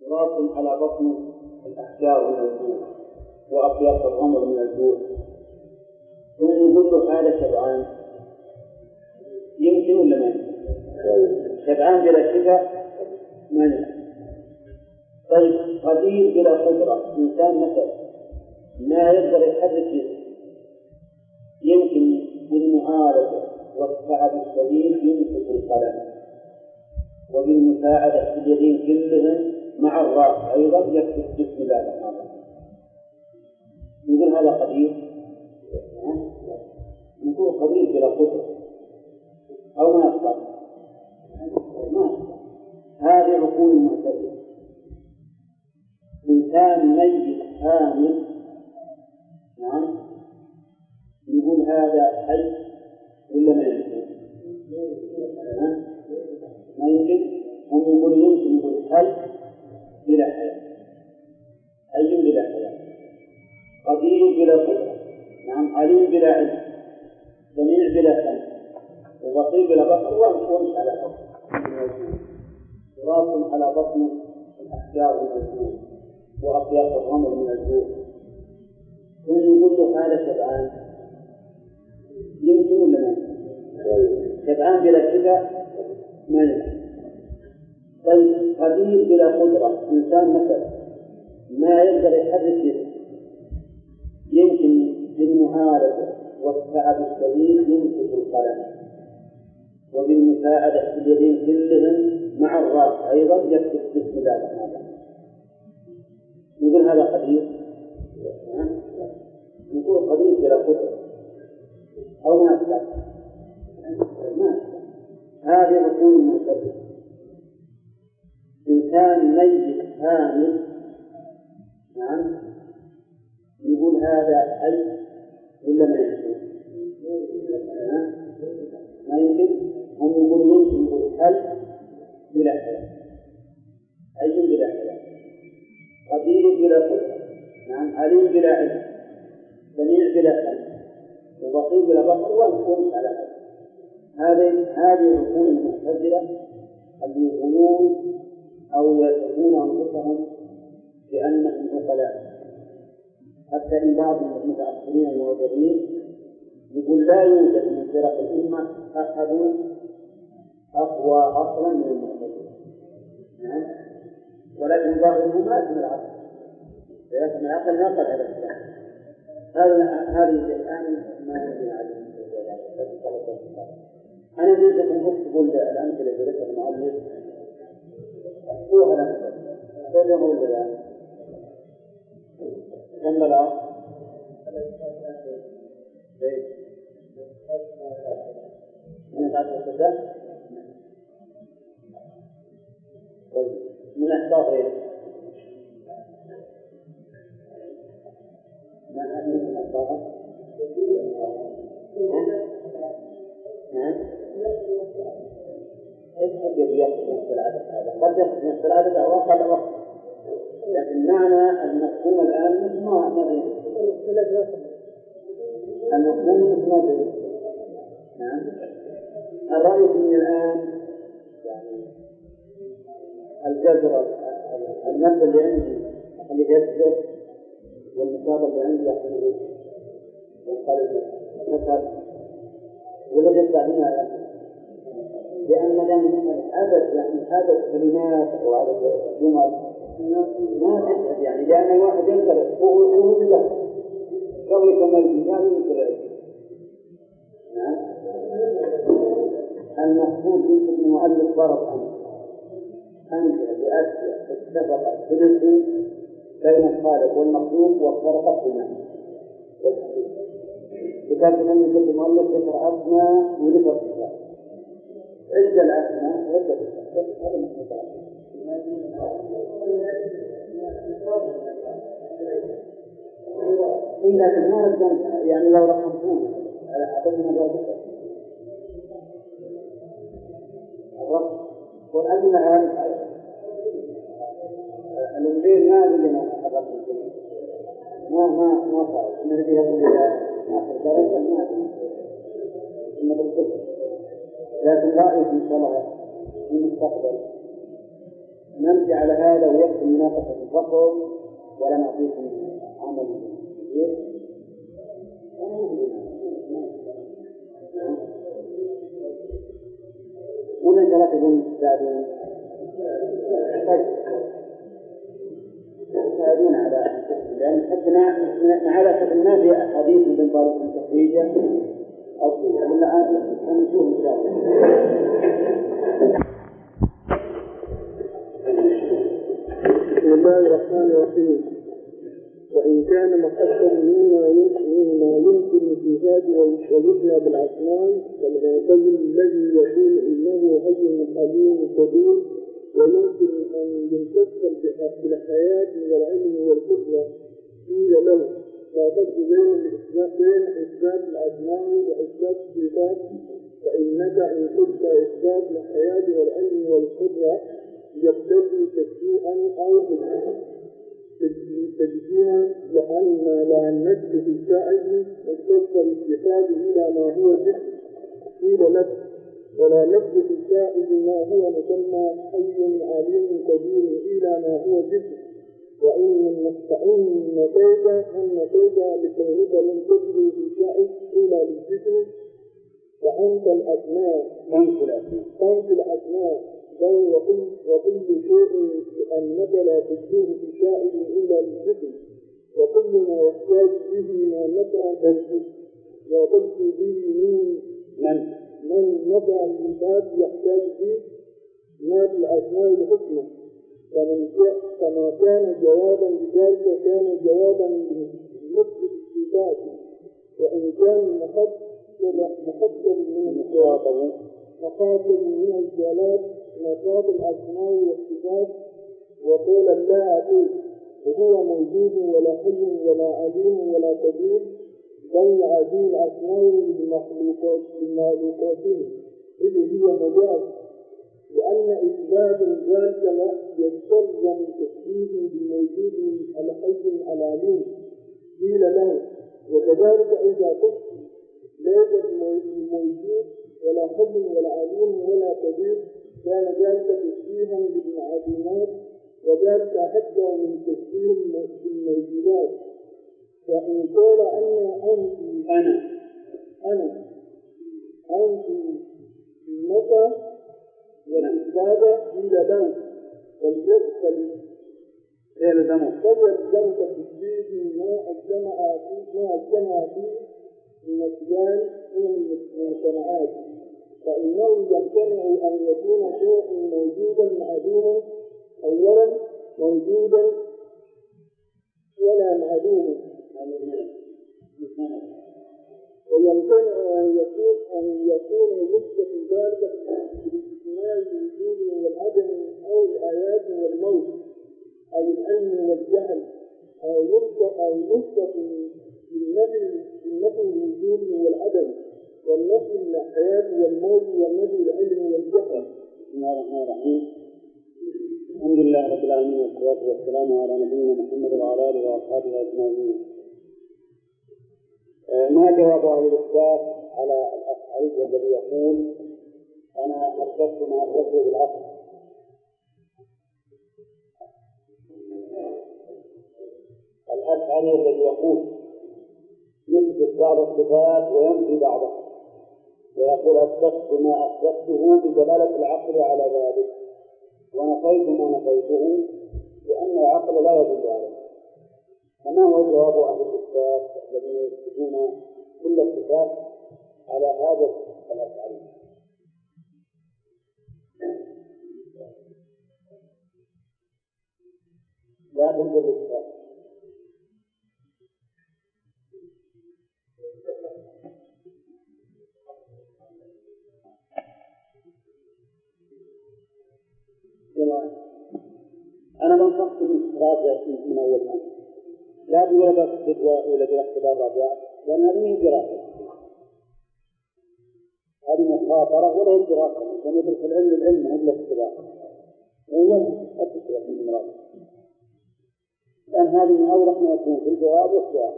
تراب على بطن الأحجار من الجوع وأطياف الرمل من الجوع، ثم يقول له هذا شبعان، يمكن ولا ما يمكن؟ شبعان بلا شفاء ما يمكن. طيب قدير بلا قدرة، إنسان مثلا ما يقدر يحرك جسمه، يمكن بالمعالجة والتعب الشديد يمسك القلم، وبالمساعدة في اليدين كلهم مع الرأس أيضا يكتب بسم الله الرحمن الرحيم. يقول هذا قدير؟ نقول قدير بلا قدرة أو ما يستطيع، ما يستطيع. هذه عقول المعتزلة. إنسان ميت آمن، نعم، يقول هذا حي ولا ما يمكن؟ ما يمكن. هم يقول يمكن، يقول حي بلا حياة، حي بلا حياة، قدير بلا قدرة، نعم، عليم بلا علم، سميع بلا سمع، وبصير بلا بصر، ومش على حد. تراب على بطن الأحجار من الجوع وأطياف الرمل من الجوع، ثم يقول له هذا شبعان، يمكن ولا ما يمكن؟ شبعان بلا شفاء ما يمكن. طيب قدير بلا قدرة، إنسان مثلا ما يقدر يحرك جسمه، يمكن بالمعالجة والتعب الشديد يمسك القلم، وبالمساعدة في اليدين كلهم مع الرأس أيضا يكتب بسم الله الرحمن الرحيم. نقول هذا قدير؟ نقول قدير بلا قدرة أو ما يستطيع، ما يستطيع. هذه عقول المعتزلة. إنسان ميت آمن، نعم، يقول هذا حي ولا ما يمكن؟ ما يمكن. هم يقول يمكن، يقول حي بلا حياة، حي بلا حياة، قدير بلا قدرة، نعم، عليم بلا علم، سميع بلا سمع، وبصير بلا بصر، ومش على حد. هذه عقول المعتزلة اللي يقولون أو يصفون أنفسهم بأنهم عقلاء. حتى إن بعض المتأخرين المعتزلين يقول لا يوجد من فرق الأمة أحد أقوى عقلا من المعتزلة، نعم، ولكن ظاهره ما اسم العقل، لكن العقل نقل على الكلام. هذه الآن ما يمكن عليه. أنا أريد أن أكتب الأمثلة التي ذكرها المؤلف، أكتبها الأمثلة تبعه ولا لا؟ كم الأرض؟ من بعد الكتاب؟ من أحباب غيره؟ ما أحد من أحبابها؟ نعم. قد يأخذ نفس العدد هذا، قد يأخذ نفس العدد أو أقل أو أكثر، لكن معنى المفهوم الآن مثل ما المفهوم مثل ما. نعم. الرأي من الآن يعني الجذر، المادة اللي عندي اللي يجذر، والمساطة اللي عندي يأخذه والقلب مثل، والذي يستعملها يعني. لأن عدد يعني عدد كلمات أو عدد جمل ما تسعد يعني، لأن الواحد ينكر هو بذلك قبل كمال الجمال ينكر. نعم. المقصود يمكن المؤلف ضرب أمثلة بأشياء اتفقت في الاسم بين الخالق والمخلوق وافترقت في المعنى. بكاتب أن يكون المؤلف ذكر أسماء وذكر صفات، عند الأسماء وذكر صفات، هذا المثال. لكن ما يعني لو رقمتوه على عددنا ذلك الرقم والأجمع هذا الإنجيل ما لنا الرقم ما صار إن فيها آخر درجة ما إن بالكفر، لكن رأيه إن شاء الله في المستقبل نمشي على هذا ويحصل مناقشة الفصل ولا نعطيكم عمل كبير ولا جراتكم تساعدون تساعدون على لأن حدنا نعرف الناس في أحاديث من طريق التخريجة أصل ولا نشوف إن شاء الله. بسم الله الرحمن الرحيم. وإن كان مقدم مما يمكن الجهاد ويبنى بالأسنان كالمعتزل الذي يقول إنه حي حليم كبير ويمكن أن ينتقل بالحياة والعلم والقدرة قيل له لا فرق بين إثبات الأسماء وإثبات الصفات فإنك إن قلت إثبات الحياة والعلم والقدرة يقتضي تشريعا أو تجزيما لأن نجد في السائل مختصر الصفات إلى ما هو جد قيل لك ولا نجد في السائل ما هو مسمى حي عليم قدير إلى ما هو جد وإن نتيجة لكونك لم تجد في السائل إلى للجسم وأنت الأسماء أنت الأسماء بل وكل شيء لأنك لا تجده في سائل إلا للجسم وكل ما يحتاج به ما نفع وتجد به من نفع العباد يحتاج به ما في الأسماء الحسنى كما كان جوابا لذلك كان جوابا لنفس الصفات وإن كان محصل من مخاطر من الجلال مخاطر الأسماء والصفات وقول الله أقول وهو موجود ولا حي ولا عليم ولا قدير بل هذه الأسماء للمخلوقات إذ هي مجاز وأن إثبات ذلك لا يستلزم تشبيه بالموجود الحي العليم قيل له وكذلك إذا قلت ليس الموجود ولا حي ولا عليم ولا قدير كان ذلك تشبيها بالمعلومات وذلك حتى من تشبيه بالموجودات وإن قال أنت متى والإثبات إلى له فليلزمك تشبيه ما أجمع فيه النسيان من المجتمعات فإنه يمتنع أن يكون شيء موجودا معدوما أولا موجودا ولا معدوما ويمتنع أن يكون يثبت ذلك بالاجتماع الوجود والعدم أو الآيات والموت أو العلم والجهل أو يثبت بالنفي الوجود والعدم والنفي الحياة والموت والنفي العلم والجهل. بسم الله الرحمن الرحيم. الحمد لله رب العالمين والصلاة والسلام على نبينا محمد وعلى آله وأصحابه أجمعين. ما جواب أهل الإثبات على الأشعري الذي يقول أنا أثبت ما أثبته بالعقل؟ الأشعري الذي يقول يثبت بعض الصفات وينفي بعضها ويقول أثبت ما أثبته بدلالة العقل على ذلك ونفيت ما نفيته لأن العقل لا يدل عليه. فما هو جواب أهل الإثبات الذين يثبتون كل الصفات على هذا الأشعري؟ لا تنظر للصفات أنا بنصحك بالراجع من أول مرة لا تقول بس ولا بالاختبار راجع لأن هذه من دراسة هذه مخاطرة ولا هي دراسة لأن يدرس العلم هو الاختبار هو التسويق من المراجع لأن هذه من أوضح ما يكون في الجواب والسؤال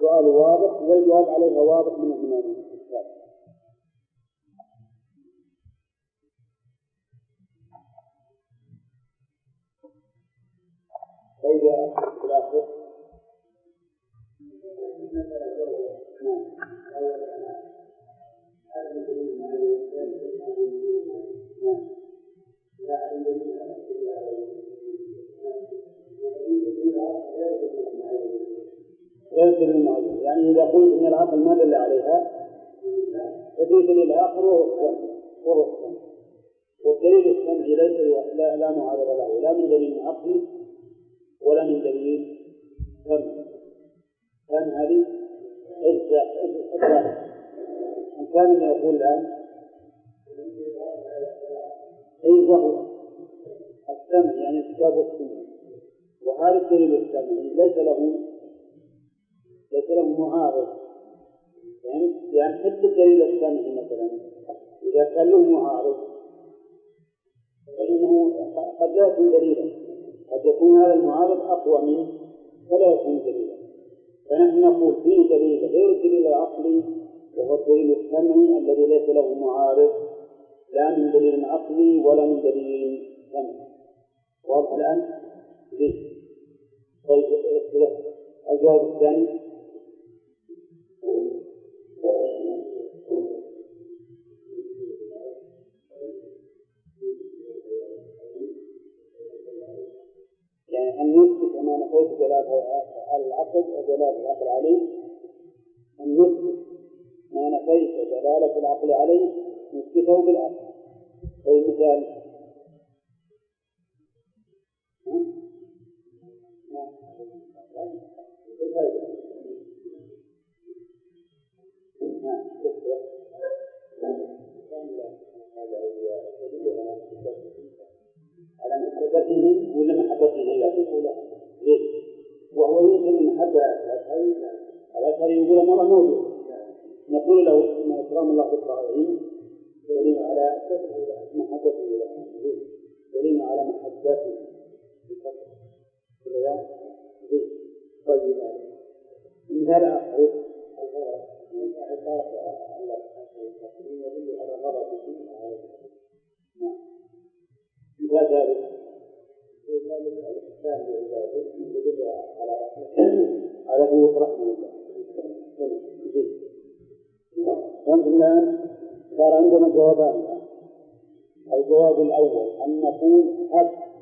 سؤال واضح والجواب عليها واضح من الإسلام. جاء في الآخر. غير دليل المعين، يعني إذا قلت إن العقل ما دل عليها ففي دليل آخر وهو السمع، والدليل السمعي ليس لا معارض له لا من دليل عقلي ولا من دليل سمعي. كان هذه إجزاء كان يقول الآن أي وهو السمع يعني الكتاب والسنة، وهذا الدليل السمعي ليس له معارض، يعني حتى الدليل السمعي مثلا إذا كان له معارض فإنه قد لا يكون دليلا، قد يكون هذا المعارض أقوى منه فلا يكون دليلا. فنحن نقول فيه دليل غير الدليل العقلي وهو الدليل السمعي الذي ليس له معارض لا من دليل عقلي ولا من دليل سمعي. واضح الآن؟ طيب الجواب الثاني يعني أن نثبت ما نفيت دلالة على العقل ودلالة العقل عليه، أن نثبت ما نفيت دلالة العقل عليه نثبته بالعقل. أي مثال على محبته ولا محبته لا ليش؟ وهو يمكن محبة الأشهر يقول مرة موجود، نقول له إن إكرام الله بالطائعين دليل على محبته دليل على محبته طيب مثال آخر يدل على غضبه مثال ذلك الإحسان لعباده يدل على قوة رحمة الله. فهمت الآن؟ صار عندنا جوابان. الجواب الأول أن نقول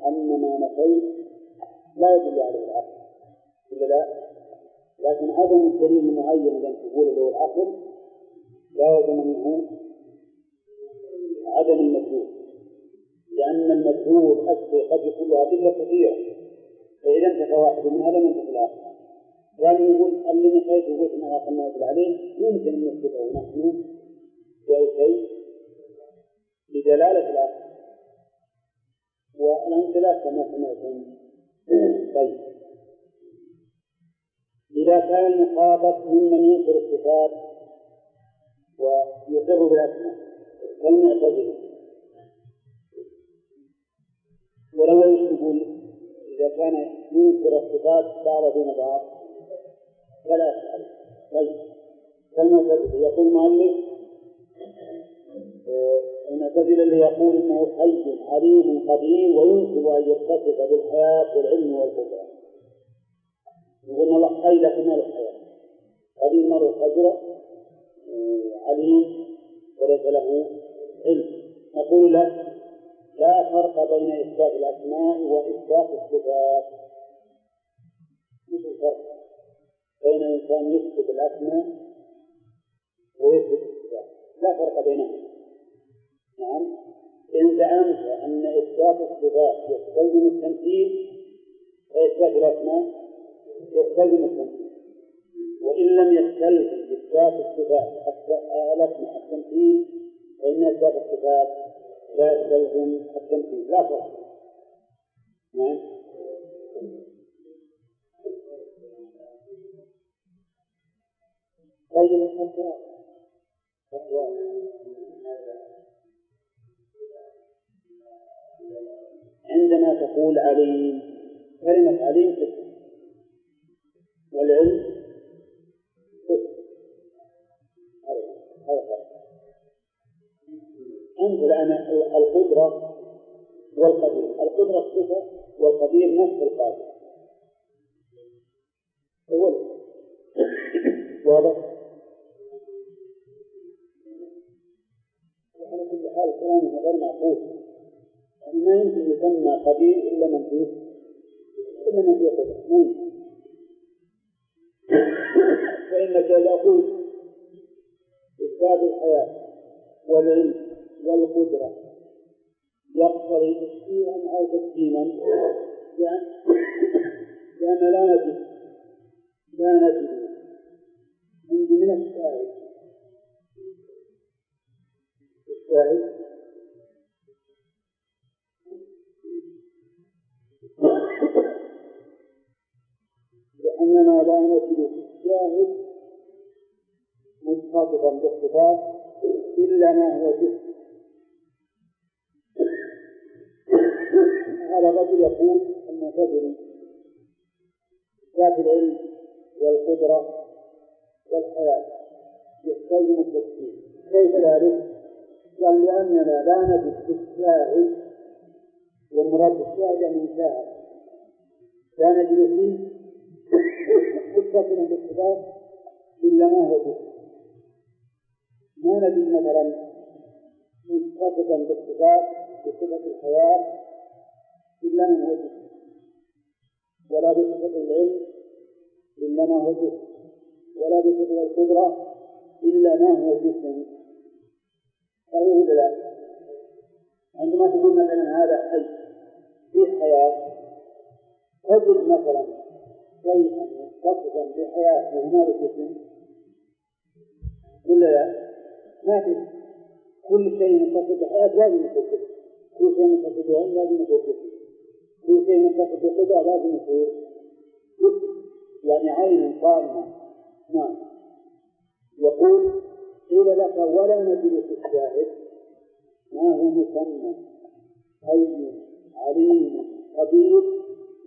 أن ما نفيت لا يدل عليه العقل إلا لا، لكن عدم الدليل المعين الذي تقول له العقل لا يلزم منه عدم المدلول، لأن المدلول أصله قد يكون له أدلة كثيرة، فإذا انتفى واحد منها لم ينتفى الآخر. يعني يقول اللي نفيت وقلت أن العقل ما يدل عليه يمكن أن نثبته نحن بأي شيء بدلالة العقل، والأمثلة كما سمعتم. طيب إذا كان المخاطب ممن ينكر الصفات ويقر بالأسماء كالمعتزلة، ولو يقول إذا كان ينكر الصفات بعض دون بعض فلا أفعل. طيب كالمعتزلة يقول المؤلف المعتزلة اللي يقول إنه حي عليم قدير ويمكن أن يتصف بالحياة والعلم والقدرة، يقول الله حي لكن ما له حياة، قدير ما له قدرة، عليم وليس له علم. نقول له لا فرق بين إثبات الأسماء وإثبات الصفات. مش الفرق بين إنسان يثبت الأسماء ويثبت الصفات، لا فرق بينهم. نعم، إن زعمت أن إثبات الصفات يستلزم التمثيل فإثبات الأسماء يستلزم التمثيل، وإن لم يستلزم إثبات الصفات الأسماء التمثيل فإن إثبات الصفات لا يستلزم التمثيل، لا فرق. نعم. طيب عندما تقول عليم، كلمة عليم اسم والعلم اسم، أنت الآن القدرة والقدير، القدرة الصفة والقدير نفس القادر، أولا واضح. وعلى كل حال كلامه غير معقول، يعني ما يمكن يسمى قدير إلا من فيه قدر. فإنك إذا قلت إثبات الحياة والعلم والقدرة يقتضي تشريعا أو تقديما، لأن لا نجد من الشاهد لأننا لا نجد في الشاهد متخاطبا باختصاص إلا ما هو جزء. هذا الرجل يقول أن تجري ذات العلم والقدرة والحياة يستلزم التفسير. كيف ذلك؟ قال لأننا لا نجد في الشاهد، والمراد بالشاهد أن يشاهد، لا نجد فيه متصلا باختصاص إلا ما هو جزء. ما نجد مثلا متصلا باختصاص بصفة الحياة إلا ما هو جزء، ولا بصفة العلم إلا ما هو جزء، ولا بصفة القدرة إلا ما هو جزء. قالوا لا، عندما تقول مثلا هذا حي في حياة، تجد مثلا شيئا متصفا بحياة وهما بجسم ولا لا؟ ما في. كل شيء متصف بحياة لازم يكون جسم، كل شيء متصف بعلم لازم يكون جسم، كل شيء متصف بقدرة لازم يكون جسم، يعني عين قائمة. نعم. يقول قيل لك ولا نجد في الشاهد ما هو مسمى حي عليم قدير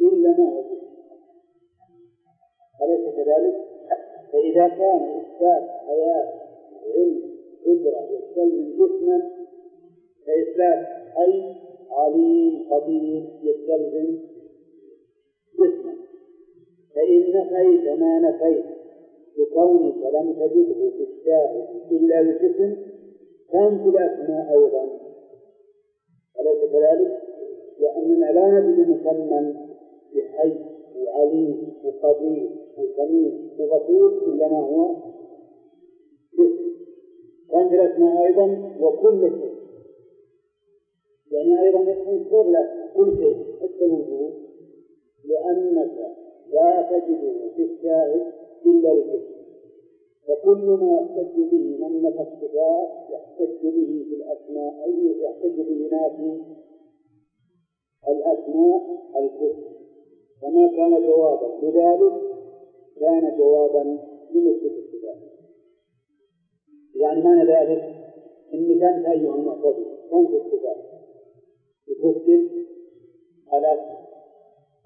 إلا ما هو جسم، أليس كذلك؟ فإذا كان إثبات حياة علم قدرة يستلزم جسما، فإثبات حي عليم قدير يستلزم جسما. فإن نفيت ما نفيت بكونك لم تجده في الشاهد إلا بجسم فانت الأسماء أيضا، أليس كذلك؟ لأننا لا نجد مسمى بحي وعليم وقدير وسميع وغفور إلا ما هو جسم، فانت الأسماء أيضا وكل شيء، يعني أيضا يكون لك كل شيء حتى الوجود، لأنك لا تجده في الشاهد إلا الجسم. وكل ما يحتج به من نفى الصفات يحتج به في الأسماء، أي يحتج به نافي الأسماء الجسم. فما كان جوابا لذلك كان جوابا لمثبت الصفات. يعني معنى ذلك إن كانت أيها المعتزلة تنفي الصفات يثبت الأسماء.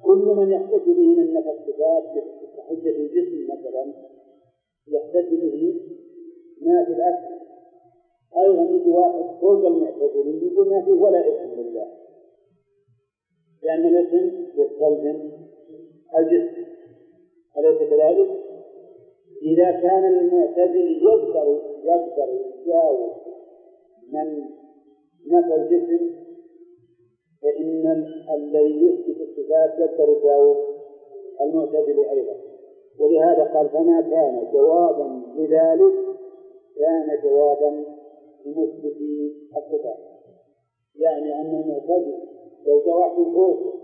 كل من يحتج به من نفى الصفات كحجة الجسم مثلا يحتج به ما في الأسماء. أيضا يجي واحد فوق المعتزلين يقول ما فيه ولا اسم لله، لأن الاسم يستلزم الجسم، أليس كذلك؟ إذا كان المعتزل يقدر يجاوز من نفى الجسم، فإن الذي يثبت الصفات يقدر يجاوز المعتزل أيضا. ولهذا قال فما كان جوابا لذلك كان جوابا لمثبت الصفات. يعني أن المعتزل لو جاء في فوق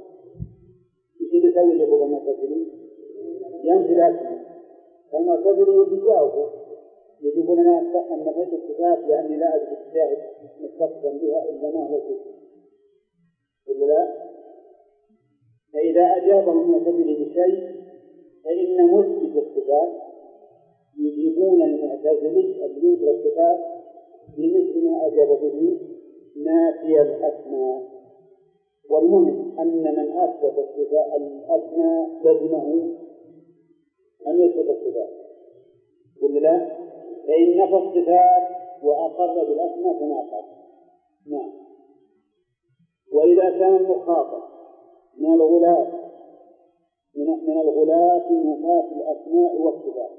يصير يسوي اللي فوق المعتزلين ينفي الأسماء، فالمعتزلين يجاوبوا يجيبون لنا أن نفيت الصفات لأني لا أجد الشاهد متصفا بها إلا ما هو جسم ولا لا؟ فإذا أجابهم المعتزل بشيء فإن مثبت الصفات يجيبون المعتزلي الذي يثبت الصفات بمثل ما أجاب به نافي الأسماء. والمهم أن من أثبت الصفات الأسماء لزمه أن يثبت الصفات ولا لا؟ فإن نفى الصفات وأقر بالأسماء تناقض. نعم. وإذا كان المخاطب من الغلاة من الغلاة نفاة الأسماء والصفات،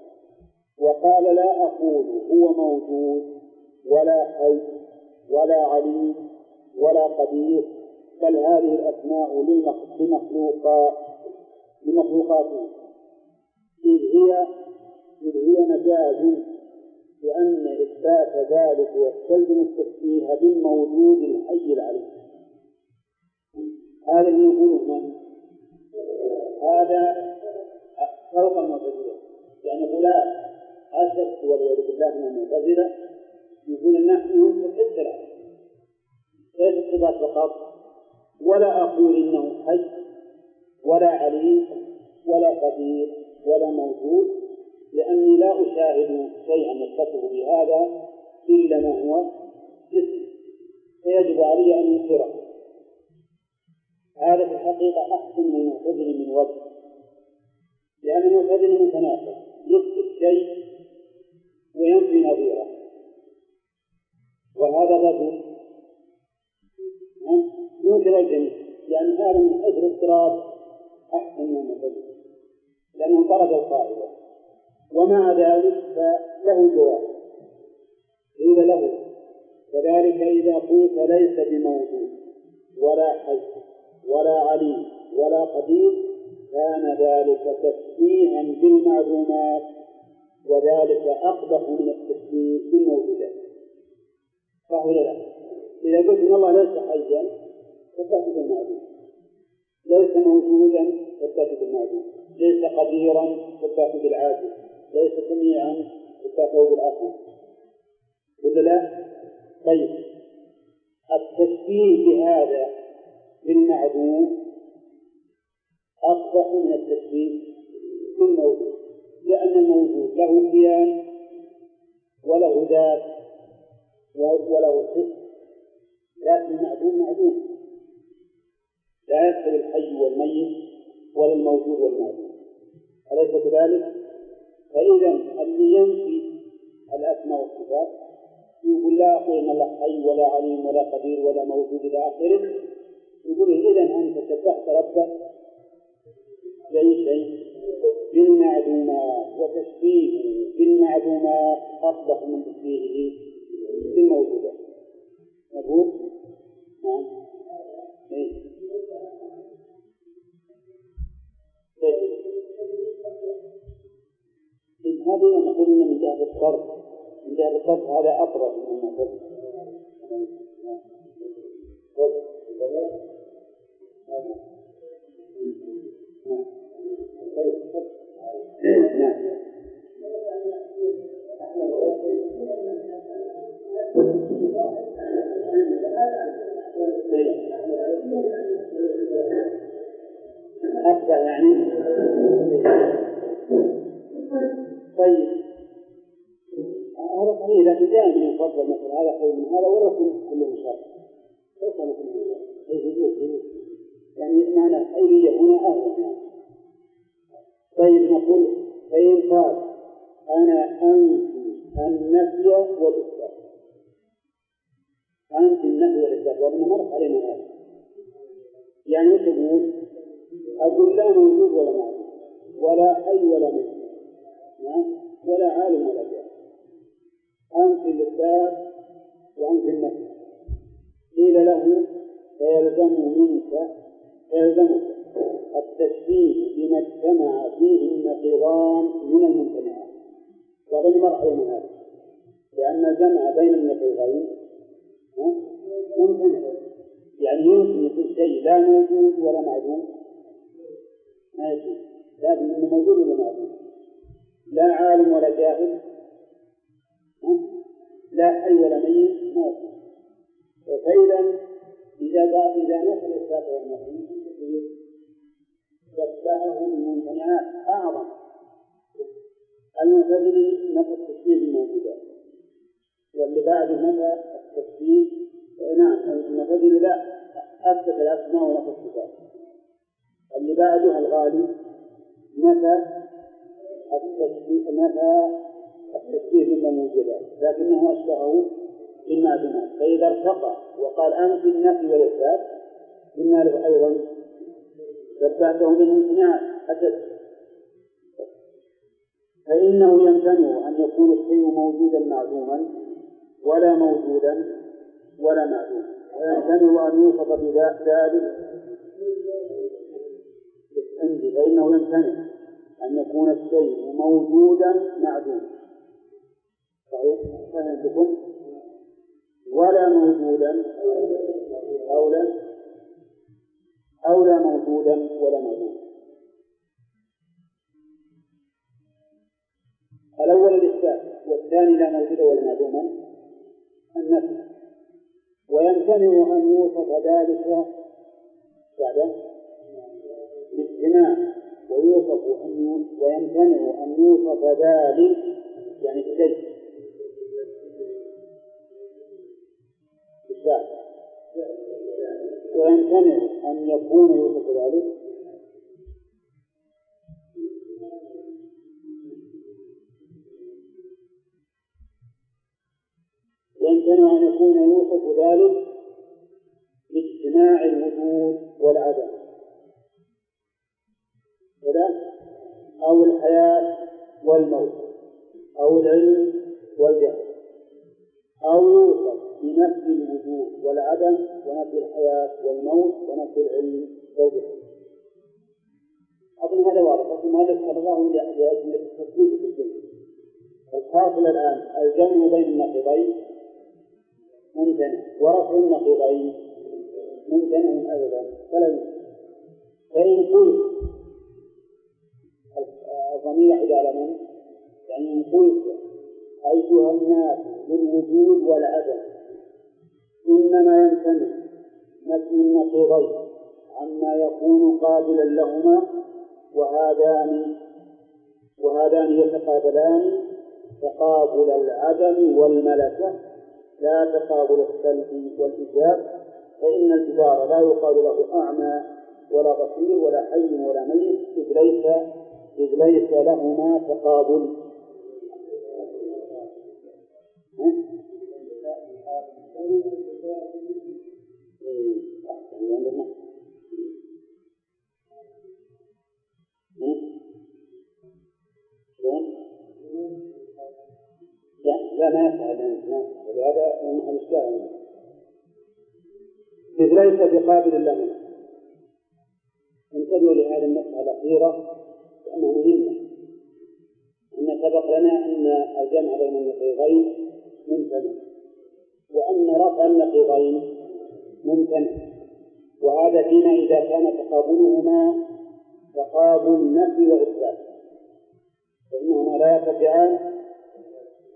وقال لا أقول هو موجود ولا حي ولا عليم ولا قدير، بل هذه الأسماء لمخلوقاته، إذ هي مجاز، لأن إثبات ذلك يستلزم التشبيه بالموجود الحي العليم. هذا اللي يقوله من؟ هذا فوق المعتزلة، يعني غلاة أسد والعياذ بالله من المعتزلة يقول نحن نثبت الثلاث، ليس الصفات فقط، ولا أقول إنه حي ولا عليم ولا قدير ولا موجود، لأني لا أشاهد شيئا يتصف بهذا إلا ما هو جسم، فيجب علي أن ينكره. هذا في الحقيقة أحسن من المعتزلة من وجه، لأن المعتزلة متناقض، يثبت شيء وينفي نظيره، وهذا رجل ينكر الجميع، يعني هذا من حيث الاضطراب أحسن من المعتزلة لأنه طرد القاعدة. ومع ذلك فله جواب، قيل له كذلك إذا قلت ليس بموجود ولا حي ولا عليم ولا قدير كان ذلك تشبيها بالمعلومات، وذلك أقبح من التشبيه بالموجودات. صح ولا لا؟ إذا قلت إن الله ليس حيا فاتخذ بالمعلوم، ليس موجودا فاتخذ بالمعلوم، ليس قديرا فاتخذ بالعاجز، ليس سميعا فاتخذ بالأصل، ولا لا؟ طيب التشبيه بهذا بالمعلوم أقبح من التشبيه بالموجود، لأن الموجود له كيان وله ذات وله حس، لكن المعدوم معدوم، لا يستوي الحي والميت ولا الموجود والمعدوم، أليس كذلك؟ فإذا اللي ينفي الأسماء والصفات يقول لا أقول إن الله حي ولا عليم ولا قدير ولا موجود إلى آخره، يقول إذا أنت شبهت ربك بأي شيء؟ بالمعدومات، وتشبيهه بالمعدومات أقبح من تشبيهه بالموجودات. نقول نعم هذه نقول من جهة الصرف، من جهة الصرف هذا أقرب من المعتزلة. نعم أقرأ يعني. طيب هذا صحيح، لكن دائما يفضل مثل هذا خير من هذا ولا كله شر، يعني معنى الخيرية هنا أهلا. طيب نقول فإن قال أنا أنفي النفي والإثبات، أنفي النفي والإثبات، وأنا مرت علينا هذا، يعني تقول أقول لا موجود ولا معدوم ولا حي ولا ميت ولا عالم ولا جاهل، أنفي الإثبات وأنفي النفي. قيل له فيلزمك التشبيه بما اجتمع فيه النقيضان من الممتنعات، وغير مرحلة من هذا، لأن الجمع بين النقيضين ممتنع، يعني يمكن يكون شيء لا موجود ولا معدوم ما يجوز، لكن إنه موجود ولا معدوم، لا عالم ولا جاهل، لا حي ولا ميت ما يجوز. فإذا إذا نفى الإثبات والنفي شبهه بالممتنعات أعظم. المعتزلي نفى التشبيه بالموجودات، واللي بعده نفى التشبيه، نعم المعتزلي لا أثبت الأسماء ونفى الصفات، اللي بعده الغالي نفى التشبيه بالموجودات لكنه أشبهه بالمعدومات. فإذا ارتقى وقال أنفي النفي والإثبات قلنا له أيضا شبهته بالممتنعات، أشد. فإنه يمتنع أن يكون الشيء موجودا معدوما ولا موجودا ولا معدوما، ويمتنع أن يوصف بذلك فإنه يمتنع أن يكون الشيء موجودا معدوما. صحيح؟ فهمتكم؟ ولا موجودا أو لا موجودا ولا معدوما. الأول الإثبات، والثاني لا موجود ولا معدوما النفي. ويمتنع أن يوصف ذلك بعد بالاجتماع، ويمتنع أن يوصف ذلك يعني الشيء بالذات، ويمتنع أن يكون يوصف ذلك يمتنع أن يكون يوصف ذلك باجتماع الوجود والعدم، أو الحياة والموت، أو العلم والجهل، أو يوصف بنفي الوجود والعدم ونفي الحياة والموت ونفي العلم والجهل. أظن هذا واضح، لكن هذا الله لأجل التثبيت في الجنة. الحاصل الآن الجمع بين النقيضين ممتنع، ورفع النقيضين ممتنع أيضا. فإن قلت الضمير يعود على من؟ يعني إن قلت أيها الناس بالوجود والعدم إنما يمتنع نفي النقيضين عما يكون قابلا لهما، وهذان يتقابلان تقابل العدم والملكة لا تقابل السلب والإيجاب، فإن الجدار لا يقال له أعمى ولا بصير ولا حي ولا ميت إذ ليس لهما تقابل. لا ما يفعل هذا الإشكال، إذ ليس بقابل له. انتبهوا لهذه المسألة الأخيرة لأنها مهمة. إن سبق لنا أن الجمع بين النقيضين ممتنع، وأن رفع النقيضين ممتنع، وهذا فيما إذا كان تقابلهما تقابل نفي وإثبات، فإنهما لا يرتفعان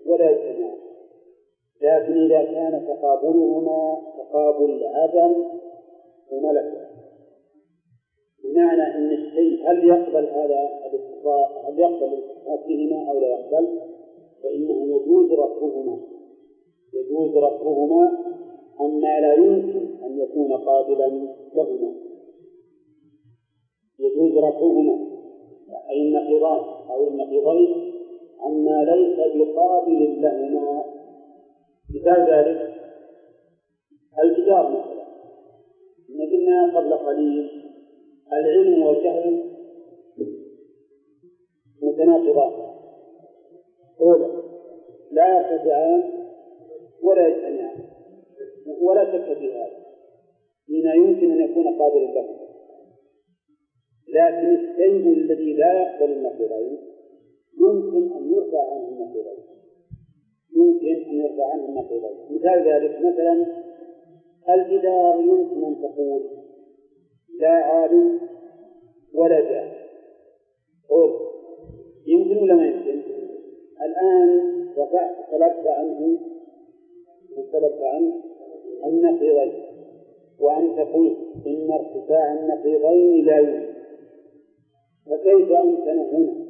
ولا يجتمعان. لكن إذا كان تقابلهما تقابل عدم وملكة، بمعنى أن الشيء هل يقبل هذا الاتصال، هل يقبل الاتصال فيهما أو لا يقبل، فإنه يجوز رفعهما أما لا يمكن أن يكون قابلا لهما. يجوز رفعهما أي النقيضان أو النقيضين عما ليس بقابل لهما. مثال ذلك الجدار مثلا، قلنا قبل قليل العلم والجهل متناقضان، لا يرتفعان ولا يجتمعان، ولا شك في هذا بما يمكن أن يكون قابلا له. لكن الشيء الذي لا يقبل النقيضين يمكن أن يرفع عنه النقيضين. مثال ذلك مثلا الجدار يمكن أن تقول لا عالم ولا جاهل، يمكن ولا ما يمكن؟ الآن طلبت عنه النقيضين، وأنت قلت إن ارتفاع النقيضين لا يمكن، فكيف أمكن هنا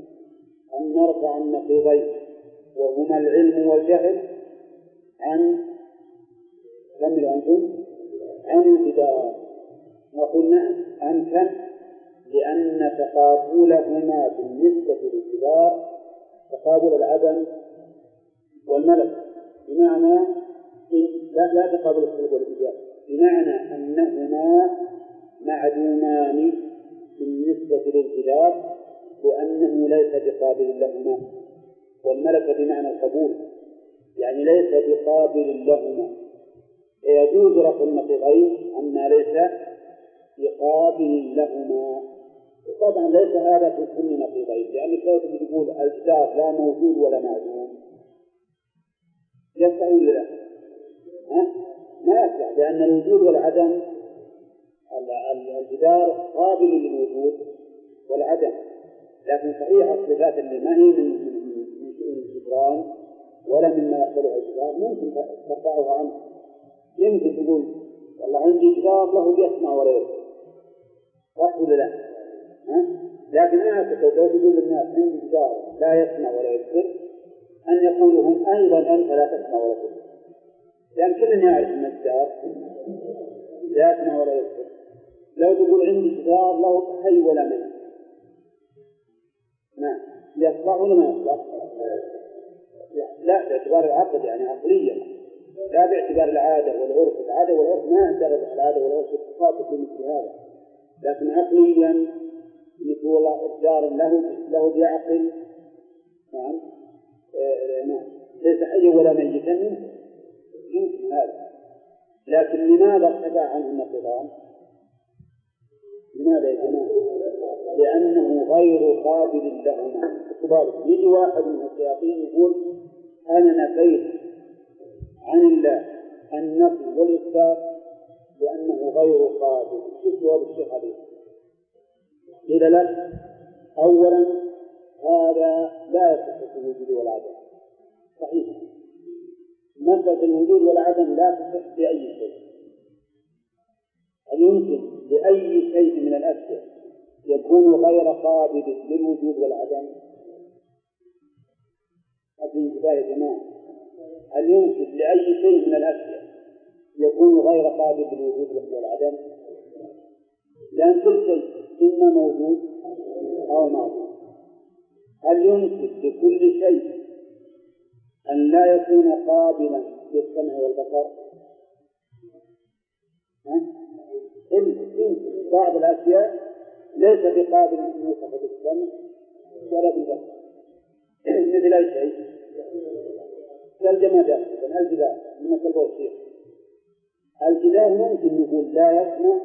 أن نرفع النقيضين وهما العلم والجهل عن الجدار؟ نقول نعم أمكن، لأن تقابلهما بالنسبة للجدار تقابل العدم والملك، بمعنى لا تقابل السلب والإيجاب، بمعنى أنهما معدومان بالنسبة الجدار لأنه ليس بقابل لهما، والملكة بمعنى القبول، يعني ليس بقابل لهما، يجوز رفع النقيضين عما ليس بقابل لهما. طبعا ليس هذا في كل نقيضين، لأنك لو تقول الجدار لا موجود ولا معدوم يصح ولا لا؟ ما يصح، لأن الوجود والعدم، الجدار قابل للوجود والعدم، لكن صحيح الصفات اللي ما هي من شؤون الجدران ولا مما يقبلها الجدار ممكن ترفعها عنه. يمكن تقول والله عندي جدار له يسمع ولا يبصر، صح ولا لا؟ لكن أنا تقول للناس عندي جدار لا يسمع ولا يبصر، أن يقولوا هم أيضا أنت لا تسمع ولا تبصر، لأن كلنا يعرف أن الجدار لا يسمع ولا يبصر. لو تقول عندي جدار له حي ولا ميت، نعم، يصلح ولا ما يصلح؟ لا، باعتبار العقد يعني عقليا، لا باعتبار العادة والعرف. العادة والعرف ما يندرج العادة والعرف تخاطب في مثل هذا، لكن عقليا يقول الجار له بعقل، نعم، ليس حيا ولا ميتا، يمكن هذا. لكن لماذا ارتفع عنه النقيضان؟ لماذا يا جماعة؟ لأنه غير قابل لهما. اعتبار يجي واحد من الشياطين يقول أنا نفيت عن الله النفي والإثبات لأنه غير قابل. شوف جواب الشيخ عليه، قيل لك أولا هذا لا يصح في الوجود والعدم، صحيح، مسألة الوجود والعدم لا تصح بأي شيء. هل يمكن لأي شيء من الأشياء يكون غير قابل للوجود والعدم؟ هذه يا جماعة، هل يمكن لأي شيء من الأشياء يكون غير قابل للوجود والعدم؟ لأن كل شيء إما موجود أو معدوم. هل يمكن لكل شيء أن لا يكون قابلا للسمع والبصر؟ بعض الأشياء ليس بقابل أن يوصف بالسمع ولا بالبصر، مثل أي شيء كالجمادات، الجدار من الشيخ، الجدار ممكن نقول لا يسمع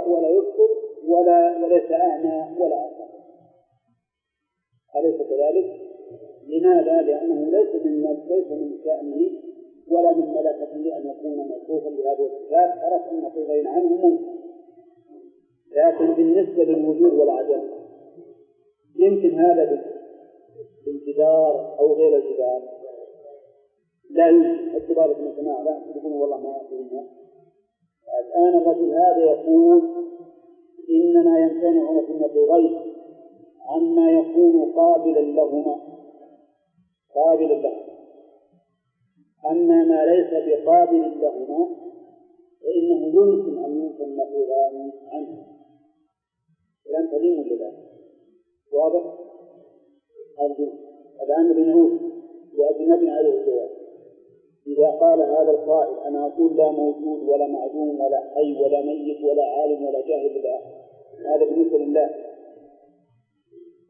ولا يبصر وليس أعمى ولا أعمى، أليس كذلك؟ لماذا؟ لأنه ليس من شأنه ولا من ملكته أن يكون موصوفا بهذه الصفات، عرف أن نقيضين عنه ممكن. لكن بالنسبة للوجود والعدم يمكن هذا بالجدار أو غير الجدار لا يمكن. اعتبار ابن سماحة لا يقول والله ما يقولنا. الآن الرجل هذا يقول إنما يمتنع في النقيضين عما يكون قابلا لهما، أما ما ليس بقابل لهما فإنه يمكن أن ينفي النقيضان عنه. الآن تلين لذلك واضح؟ الآن بنعود لأجنبي عليه الجواب. إذا قال هذا القائل أنا أقول لا موجود ولا معدوم ولا حي ولا ميت ولا عالم ولا جاهل إلى آخره، هذا بالنسبة لله،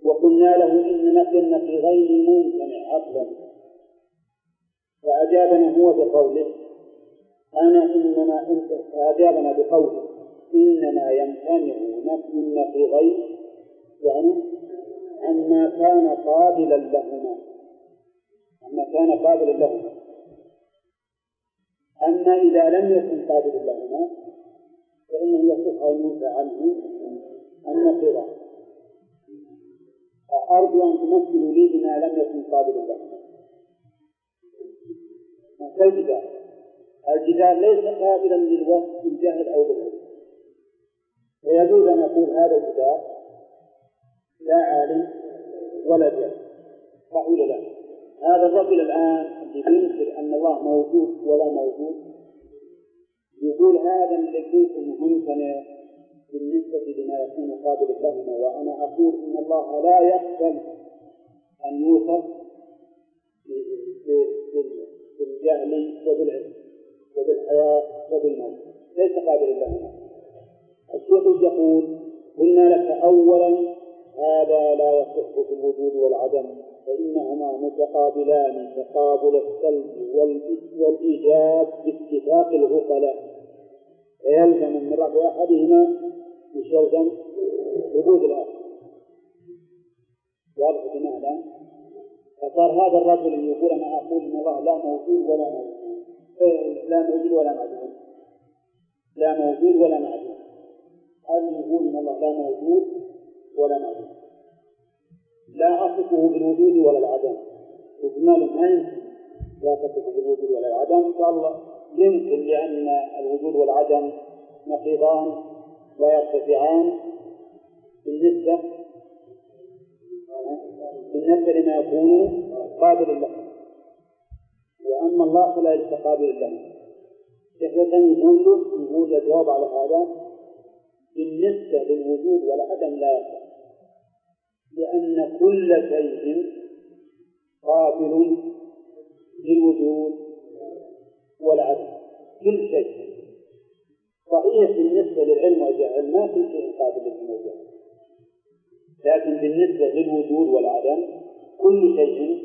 وقلنا له إن نفي النقيضين ممتنع عقلا، فأجابنا هو بقوله فأجابنا بقوله إنما يمتنع نفي النقيضين يعني عما كان قابلا لهما، أما إذا لم يكن قابلا لهما فإنه يصح أن ينفى عنه النقيضان. أرجو أن تمثلوا لي بما لم يكن قابلا لهما. الجدار ليس قابلا للوصف بالجهل أو بالعلم، ويجوز أن نقول هذا الجدار لا عالم ولا جاهل، صح ولا لا؟ هذا الرجل الآن اللي ينكر أن الله موجود ولا موجود يقول هذا اللي ممتنع بالنسبة لما يكون قابل لهما، وأنا أقول إن الله لا يقبل أن يوصف بالجهل وبالعلم وبالحياة وبالموت، ليس قابل لهما. الشيخ يقول قلنا لك أولا هذا لا يصح في الوجود والعدم، فإنهما متقابلان تقابل السلب والإيجاب باتفاق العقلاء، فيلزم من رفع أحدهما مش يلزم وجود الآخر. واضح بمعنى فصار هذا الرجل يقول أنا أقول إن الله لا موجود ولا معدوم، لا موجود ولا معدوم، لا موجود ولا معدوم، هذا يقول إن الله لا موجود ولا معدوم، لا أصفه بالوجود ولا العدم، وجمال ما يمكن لا تصفه بالوجود ولا العدم، فالله يمكن لأن الوجود والعدم نقيضان لا يرتفعان بالنسبة لما يكون قابل له، وأما الله فلا يستقابل له. كيف يقول الجواب على هذا بالنسبة للوجود والعدم لا يصح، لأن كل شيء قابل للوجود والعدم، كل شيء. صحيح بالنسبة للعلم والجهل ما كل شيء قابل للعلم والجهل، لكن بالنسبة للوجود والعدم كل شيء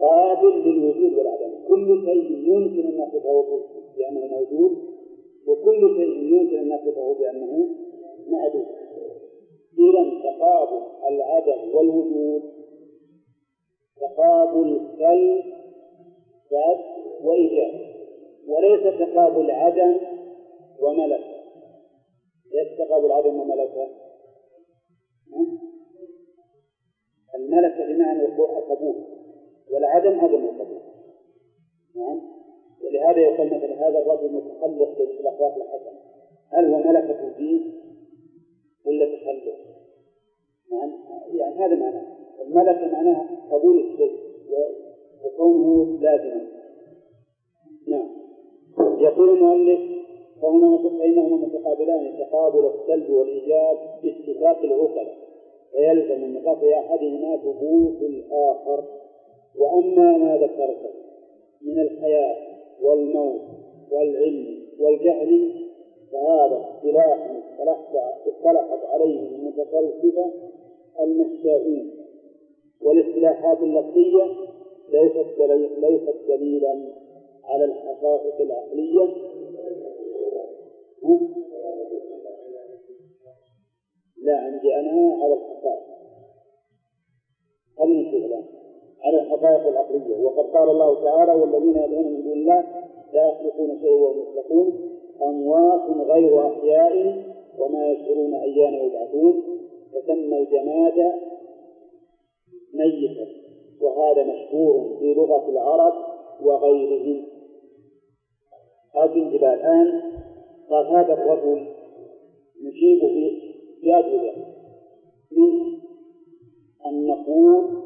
قابل للوجود والعدم، كل شيء يمكن أن نصفه بأنه موجود، وكل شيء يمكن أن نصفه بأنه معدوم. إذن تقابل العدم والوجود تقابل سلب وإيجاب، وليس تقابل عدم وملكة. ليس تقابل عدم وملكة، الملكة بمعنى القبول، والعدم عدم القبول. نعم، ولهذا يقول مثلا هذا الرجل متخلق بالأخلاق الحسنة، هل هو ملكة فيه ولا تخلق؟ نعم، يعني هذا معناه الملكة، معناها قبول الشيء وكونه لازما. نعم. يقول المؤلف فإنهما متقابلان تقابل السلب والإيجاب باتفاق العقلاء، فيلزم من رفع أحدهما ثبوت الآخر. وأما ما ذكرته من الحياة والموت والعلم والجهل فهذا اصطلاح اصطلحت عليه المتصوفة المشائين، والاصطلاحات اللفظية ليست دليلا على الحقائق العقلية لا عندي أنا على الحقائق، على الحقائق العقلية. وقد قال الله تعالى والذين يدعون من دون الله لا يخلقون شيئا وهم يخلقون أموات غير أحياء وما يشعرون أيان يبعثون، فسمى الجماد ميتا، وهذا مشهور في لغة العرب وغيرهم. هذه الانتباه الآن قال هذا الرجل نجيب في أجوبة من أن نقول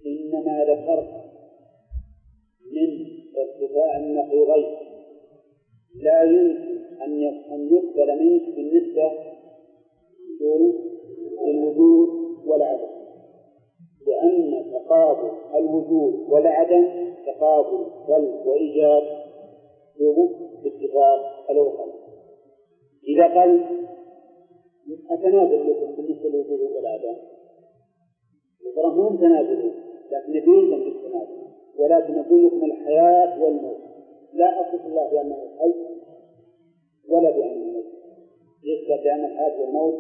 إنما ذكرت من ارتفاع النقيضين لا يمكن أن يقبل منه بالنسبة للوجود والعدم، لأن تقابل الوجود والعدم تقابل سلب وإيجاب باتفاق العقلاء. إذا قال أتنازل لكم بالنسبة للوجود والعدم، ترى هم تنازلون لكن يبين بالتنازل، ولكن نقول لكم الحياة والموت لا أصف الله بأنه حي ولا بأنه موت، يثبت بأن الحياة والموت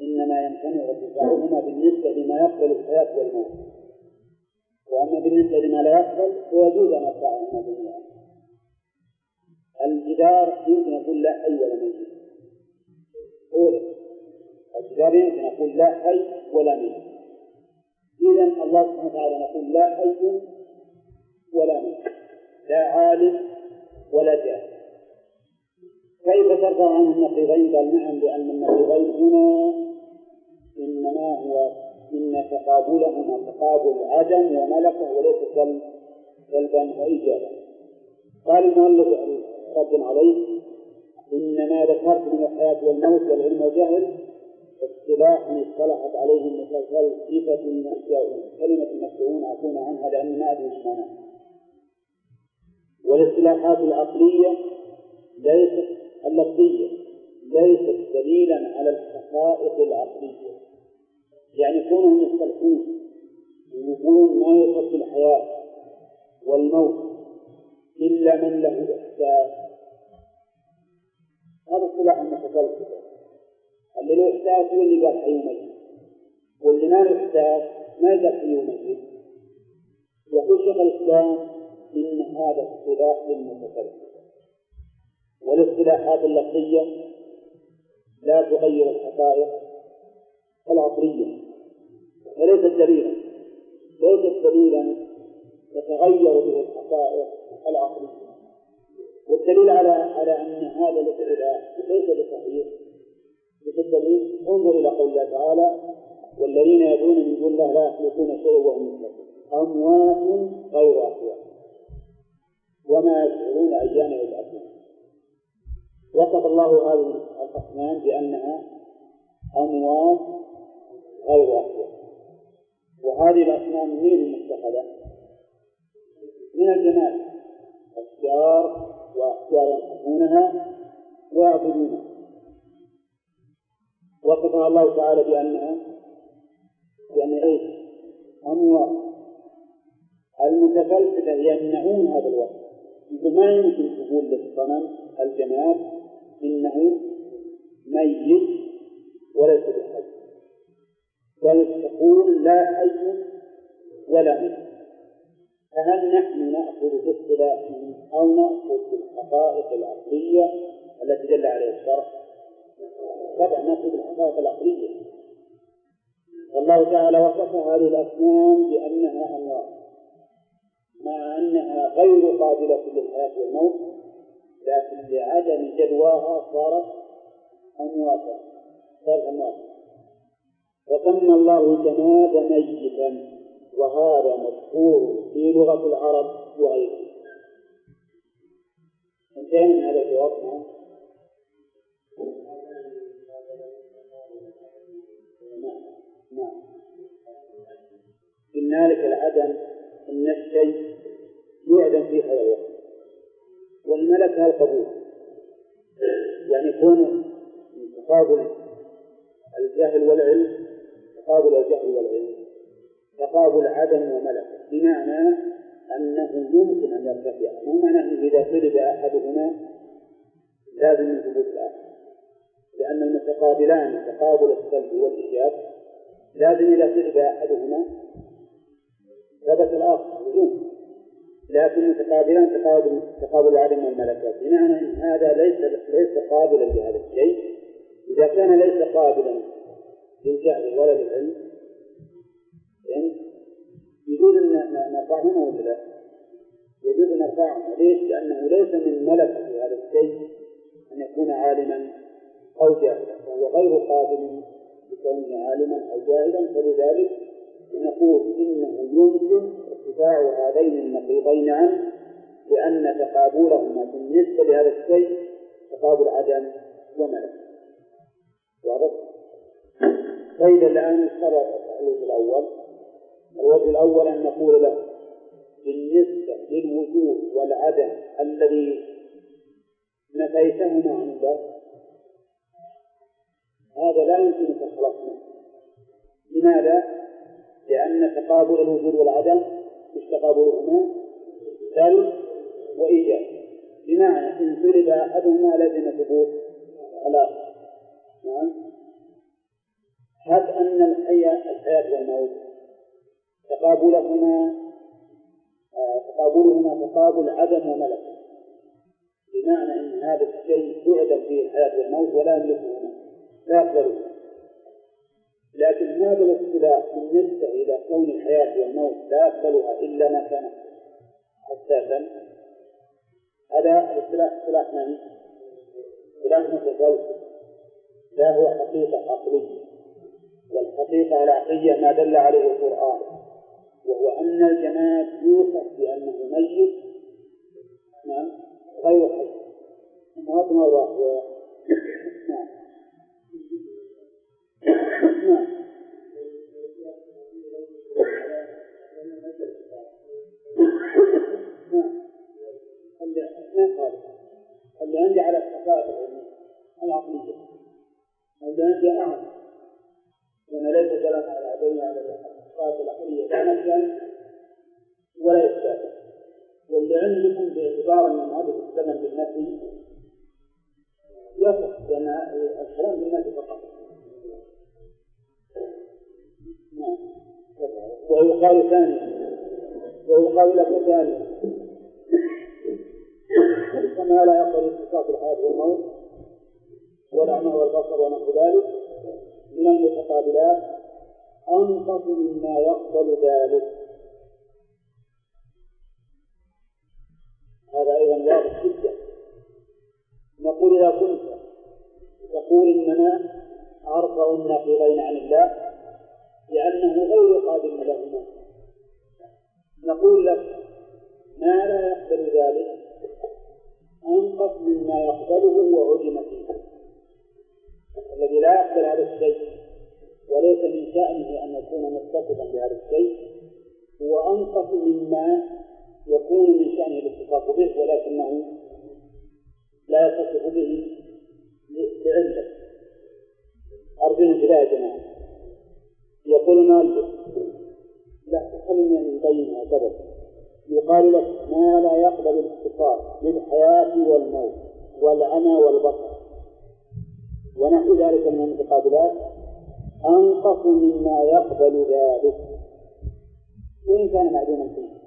إنما يمتنع ارتفاعهما بالنسبة لما يقبل الحياة والموت، وأما بالنسبة لما لا يقبل فيجوز أن يرفعهما جميعا. الجدار يمكن يقول لا حي ولا ميت، الجدار يمكن يقول لا حي ولا ميت. إذن الله سبحانه وتعالى نقول لا حي ولا ميت، لا عالم ولا جاهل. كيف ترفع عنه النقيضين؟ قال نعم، لأن النقيضين هنا إنما هو إن تقابلهما تقابل عدم وملكة وليس سلبا وإيجابا. قال المؤلف رد عليه إنما ذكرت من الحياة والموت والعلم والجهل اصطلاح اصطلحت عليه المتصوفة المشائين. كلمة المشائين أكون عنها لأن ما أدري ايش معناها. والاصطلاحات العقلية ليست اللفظية ليست دليلا على الحقائق العقلية. يعني كونهم يصطلحون ويقولون ما يصل في الحياة والموت إلا من له إحساس، هذا اصطلاح متفلسف. اللي له إحساس هو اللي قال حي وميت، واللي ما له إحساس ما يقال حي وميت. يقول شيخ الإسلام إن هذا اصطلاح للمتفلسفة، والاصطلاحات اللفظية لا تغير الحقائق العقلية، وليست دليلا تتغير به الحقائق العقلية. والدليل على أن هذا الاصطلاح ليس بصحيح بالدليل انظر إلى قول الله تعالى: والذين يدعون من دون الله لا يخلقون شيئا وهم يخلقون أموات غير أحياء وما يشعرون أيان يبعثون. وصف الله هذه الأصنام بأنها أموات غير أحياء. وهذه الأصنام من المتخذة؟ من الجمال، أشجار وأحجار ينحتونها ويعبدونها. وصفها الله تعالى بأنها إيش؟ أموات. المتفلسفة يمنعون هذا الوصف، ما يمكن تقول للصنم الجمال إنه ميت وليس بحي، بل تقول لا حي ولا ميت. فهل نحن نأخذ باصطلاحهم أو نأخذ بالحقائق العقلية التي دل عليها الشرع؟ طبعا نأخذ بالحقائق العقلية. والله تعالى وصف هذه الأصنام بأنها أموات، مع أنها غير قابلة للحياة والموت، لكن لعدم جدواها صارت أمواتا. وسمى الله الجماد ميتا، وهذا مشهور في لغة العرب وغيرها. انتهى من هذا الجواب. نعم. في ذلك العدم إن الشيء يعدم في هذا الوقت، والملك القبول. يعني يكون تقابل الجهل والعلم، تقابل عدم وملك، بمعنى أنه يمكن أن يرتفع. مو معنى أنه إذا طلب أحدهما لازم يثبت الآخر، لأن المتقابلان تقابل السلب والإيجاب، لازم إذا طلب أحدهما ثبت الآخر بدون. لكن المتقابلان تقابل العدم والملكات، بمعنى أن هذا ليس قابلا لهذا الشيء. إذا كان ليس قابلا للجهل ولا للعلم يجوز أن نرفعهما ولا لا؟ يجوز أن نرفعهما. ليش؟ لأنه ليس من ملك في هذا الشيء أن يكون عالما أو جاهلا، فهو غير قابل لكونه عالما أو جاهلا. فلذلك نقول إنه يمكن ارتفاع هذين النقيضين عنه، لأن تقابلهما بالنسبة لهذا الشيء تقابل عدم وملك. واضح؟ فإذا الآن اشترط الوجه الأول أن نقول له بالنسبة للوجود والعدم الذي نفيتهما عن الله، هذا لا يمكن الخلاص منه. لماذا؟ لأن تقابل الوجود والعدم مش تقابلهما سلب وإيجاب، بمعنى إن سلب أحدهما لازم ثبوت الآخر. نعم. حتى أن الحياة والموت تقابلهما تقابل عدم وملك، بمعنى أن هذا الشيء يعدم فيه الحياة والموت ولا يملكهما، لا يقبلهما. لكن هذا الاصطلاح بالنسبة إلى كون الحياة والموت لا يقبلها إلا ما كان حساسا، هذا الاصطلاح ما هي؟ اصطلاح متفلسف، لا هو حقيقة عقلية. والحقيقة العقلية ما دل عليه القرآن، وهو أن الجماد يوصف بأنه ميت غير حي. هذا ما هو. اللي عندي على الحقائق العلمية العقلية عندنا أعم وأنا ليس كلام على العدوية على الصفات العقلية لا نفسا ولا إثباتا، واللي عندكم باعتبار من هذا الزمن بالنفي يصح لأن الكلام بالنفي فقط. ويقال ثانيا ويقال لك ثانيا كما لا يقبل اتصاف الحياة والموت والأعمى والبصر ونحو ذلك من المتقابلات أنقص مما يقبل ذلك. هذا أيضا واضح جدا. نقول إذا كنت تقول إننا أرفع الناقضين عن الله لأنه غير قادم لهما، نقول لك ما لا يقبل ذلك أنقص مما يقبله وعلم فيه. الذي لا يقبل هذا الشيء وليس من شأنه أن يكون متصفا بهذا الشيء هو أنقص مما يكون من شأنه الاتصاف به ولكنه لا يتصف به بعلة. أرجو انتباه يا جماعة. يقول مالك لا تخلنا من بينها سبب يقال لك ما لا يقبل الاتصاف بالحياة والموت والعمى والبصر ونحو ذلك من المتقابلات أنقص مما يقبل ذلك وإن كان معدوما فيه.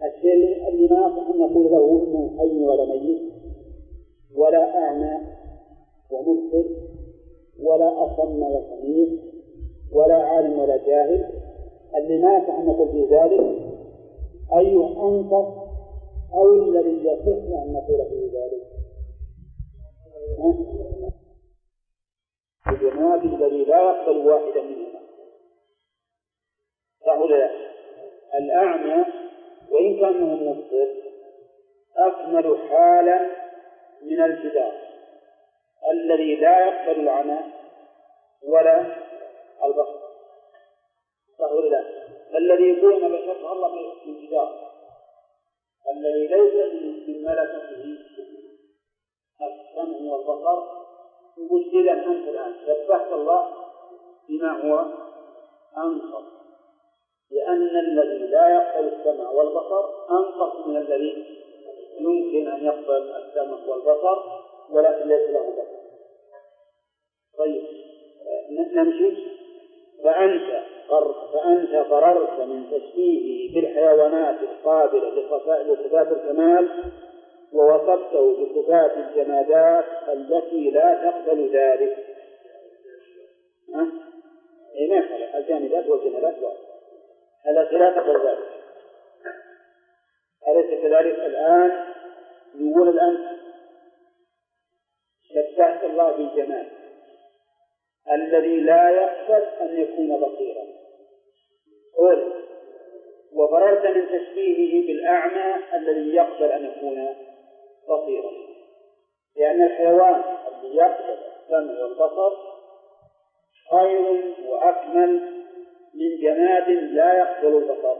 الشيء اللي ما يصح أن نقول له إنه حي ولا ميت ولا أعمى ومبصر ولا أصم وسميع ولا عالم ولا جاهل، اللي ما يصح أن نقول في ذلك أي أنقص أو الذي يصح أن نقول في ذلك الجماعة الذي لا يقبل واحدا منهما. فهؤلاء الأعمى وإن كان مبصر أكمل حالا من الجدار الذي لا يقبل العمى ولا البصر. فهؤلاء الذي يكون بشرط الله في الجدار الذي ليس من ملكته السمع والبصر مجددا أنت الآن شبهت الله بما هو أنقص، لأن الذي لا يقبل السمع والبصر أنقص من الذي يمكن أن يقبل السمع والبصر ولكن ليس له بصر. طيب نمشي. فأنت فررت من تشبيهه بالحيوانات القابلة لصفات الكمال ووصفته بصفات الجمادات التي لا تقبل ذلك. ما خلق الجامدات والجمادات التي لا تقبل ذلك. أليس كذلك؟ الآن يقول الآن شبهت الله بالجمال الذي لا يقبل أن يكون بصيرا، وفررت من تشبيهه بالأعمى الذي يقبل أن يكون بصيرا، لأن الحيوان الذي يقبل السمع والبصر خير وأكمل من جماد لا يقبل البصر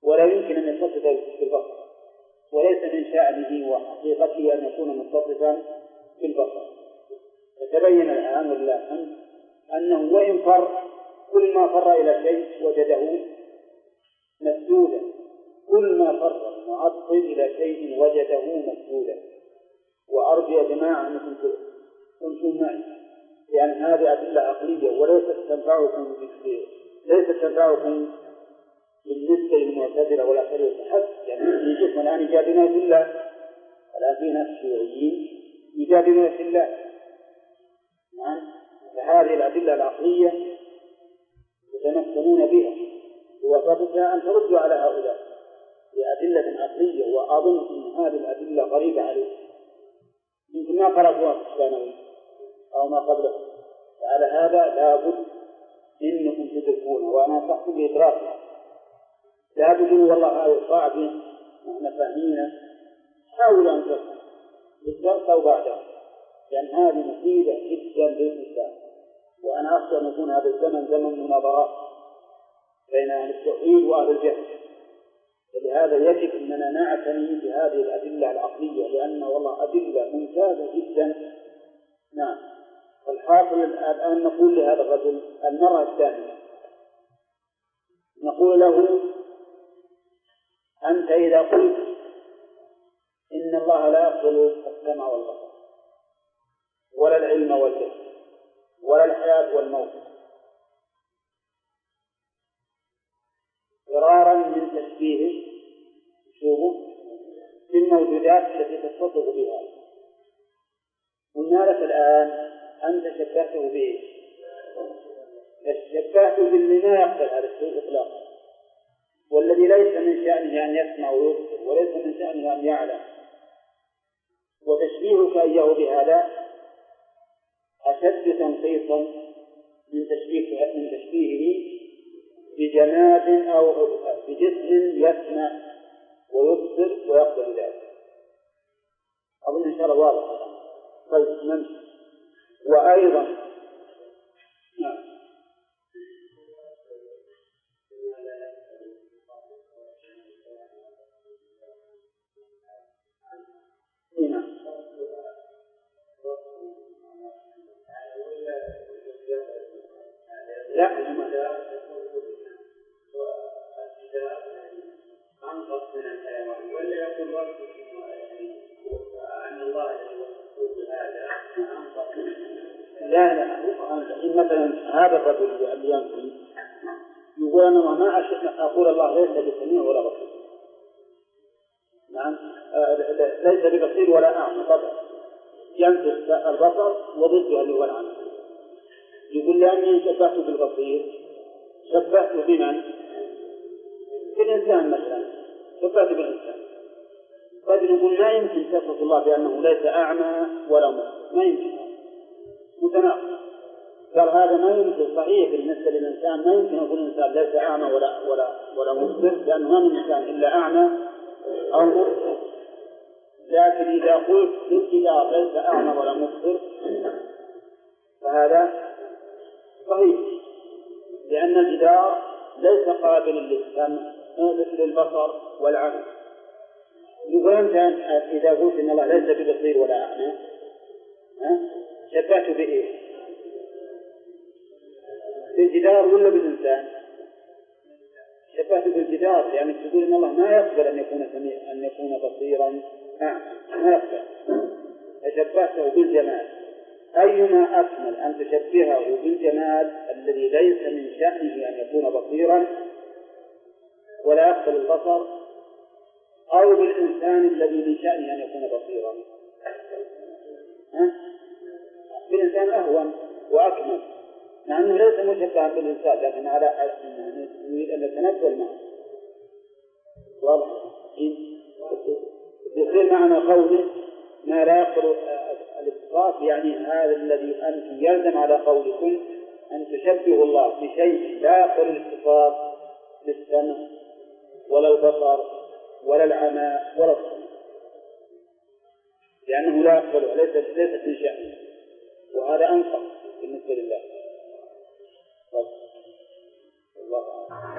ولا يمكن أن يتصف بالبصر وليس من شأنه وحقيقته أن يكون متصفا بالبصر. فتبين الآن والله أنه وإن فر كل ما فر إلى شيء وجده مسدودا، كل ما فر المعطل إلى شيء وجده مسدودا. وأرجو يا جماعة أنكم كنتم معي، لأن هذه أدلة عقلية وليست تنفعكم بالنسبة للمعتزلة والأشاعرة حتى. يعني يجب الآن يجادلون في الله، الآن في ناس شيوعيين يجادلون في الله. نعم، فهذه الأدلة العقلية يتمكنون بها ووصفتها أن تردوا على هؤلاء بأدلة عقلية. وأظن أن هذه الأدلة غريبة عليكم، يمكن ما قرأتوها في الثانوي أو ما قبله، فعلى هذا لابد إنكم تدركون وأنا أنصحكم بإدراكها. لا تقولوا والله هذا صعب نحن فاهمينه، حاولوا أن تفهموا بالدرس أو بعده، لأن هذه مفيدة جدا للإنسان. وأنا أخشى أن يكون هذا الزمن زمن مناظرات بين أهل التوحيد وأهل الجهل، فلهذا يجب أننا نعتني بهذه الأدلة العقلية، لأن والله أدلة ممتازة ممتازة جدا. نعم. الحاصل الآن نقول لهذا الرجل المرة الثانية، نقول له: أنت إذا قلت إن الله لا يقبل السمع والبصر ولا العلم والجهل ولا الحياة والموت فرارا من تشبيه في الموجودات التي تتصف بها، قلنا لك الآن أنت شبهته بإيش؟ شبهته باللي ما يقبل هذا الشيء إطلاقا، والذي ليس من شأنه أن يسمع ويبصر وليس من شأنه أن يعلم، وتشبيهك إياه بهذا أشد تنقيصا من تشبيهه بجماد أو بجسم يسمع ويبصر ويقبل ذلك. أظن إن شاء الله واضح. طيب نمشي. وأيضا نعم لا أنقص من الحيوان ولا يقول عن الله هذا أنقص. لا مثلا هذا الرجل اللي ينفي يقول أنا ما أقول الله ليس بسميع ولا بصير. نعم ليس ببصير ولا أعمى طبعا، ينفي البصر وضده اللي هو العمى. يقول لأني شبهت بالبصير شبهت بمن؟ بالإنسان مثلا، شبهت بالإنسان. طيب نقول ما يمكن تصف الله بأنه ليس أعمى ولا مبصر، ما يمكن، متناقض. قال هذا ما يمكن صحيح بالنسبة للإنسان، ما يمكن يكون الإنسان ليس أعمى ولا مبصر، لأنه ما من إنسان إلا أعمى أو مبصر. لكن إذا قلت للجدار ليس أعمى ولا مبصر فهذا صحيح، لأن الجدار ليس قابل للسمع للبصر والعمل. يقول أنت إذا قلت إن الله ليس ببصير ولا أعمى شبهته بإيه؟ بالجدار ولا بالإنسان؟ شبهته بالجدار، يعني تقول إن الله ما يقبل أن يكون سميع أن يكون بصيرا أعمى، ما يقبل. فشبهته بالجمال. أيما أكمل أن تشبهه بالجمال الذي ليس من شأنه أن يكون بصيرا ولا يقبل البصر، أو بالإنسان الذي من شأنه أن يكون بصيرا؟ بالإنسان أهون وأكمل، مع أنه ليس مشبها بالإنسان، لكن على نريد أن نتنزل معه. واضح؟ يصير معنا قوله ما لا يقبل الاتصاف، يعني هذا الذي أنت يلزم على قولكم أن تشبهوا الله بشيء لا يقبل الاتصاف بالسمع ولا البصر ولا العمى ولا الصمت، لأنه لا يقبله، ليست من شأنه، وهذا أنقص بالنسبة لله.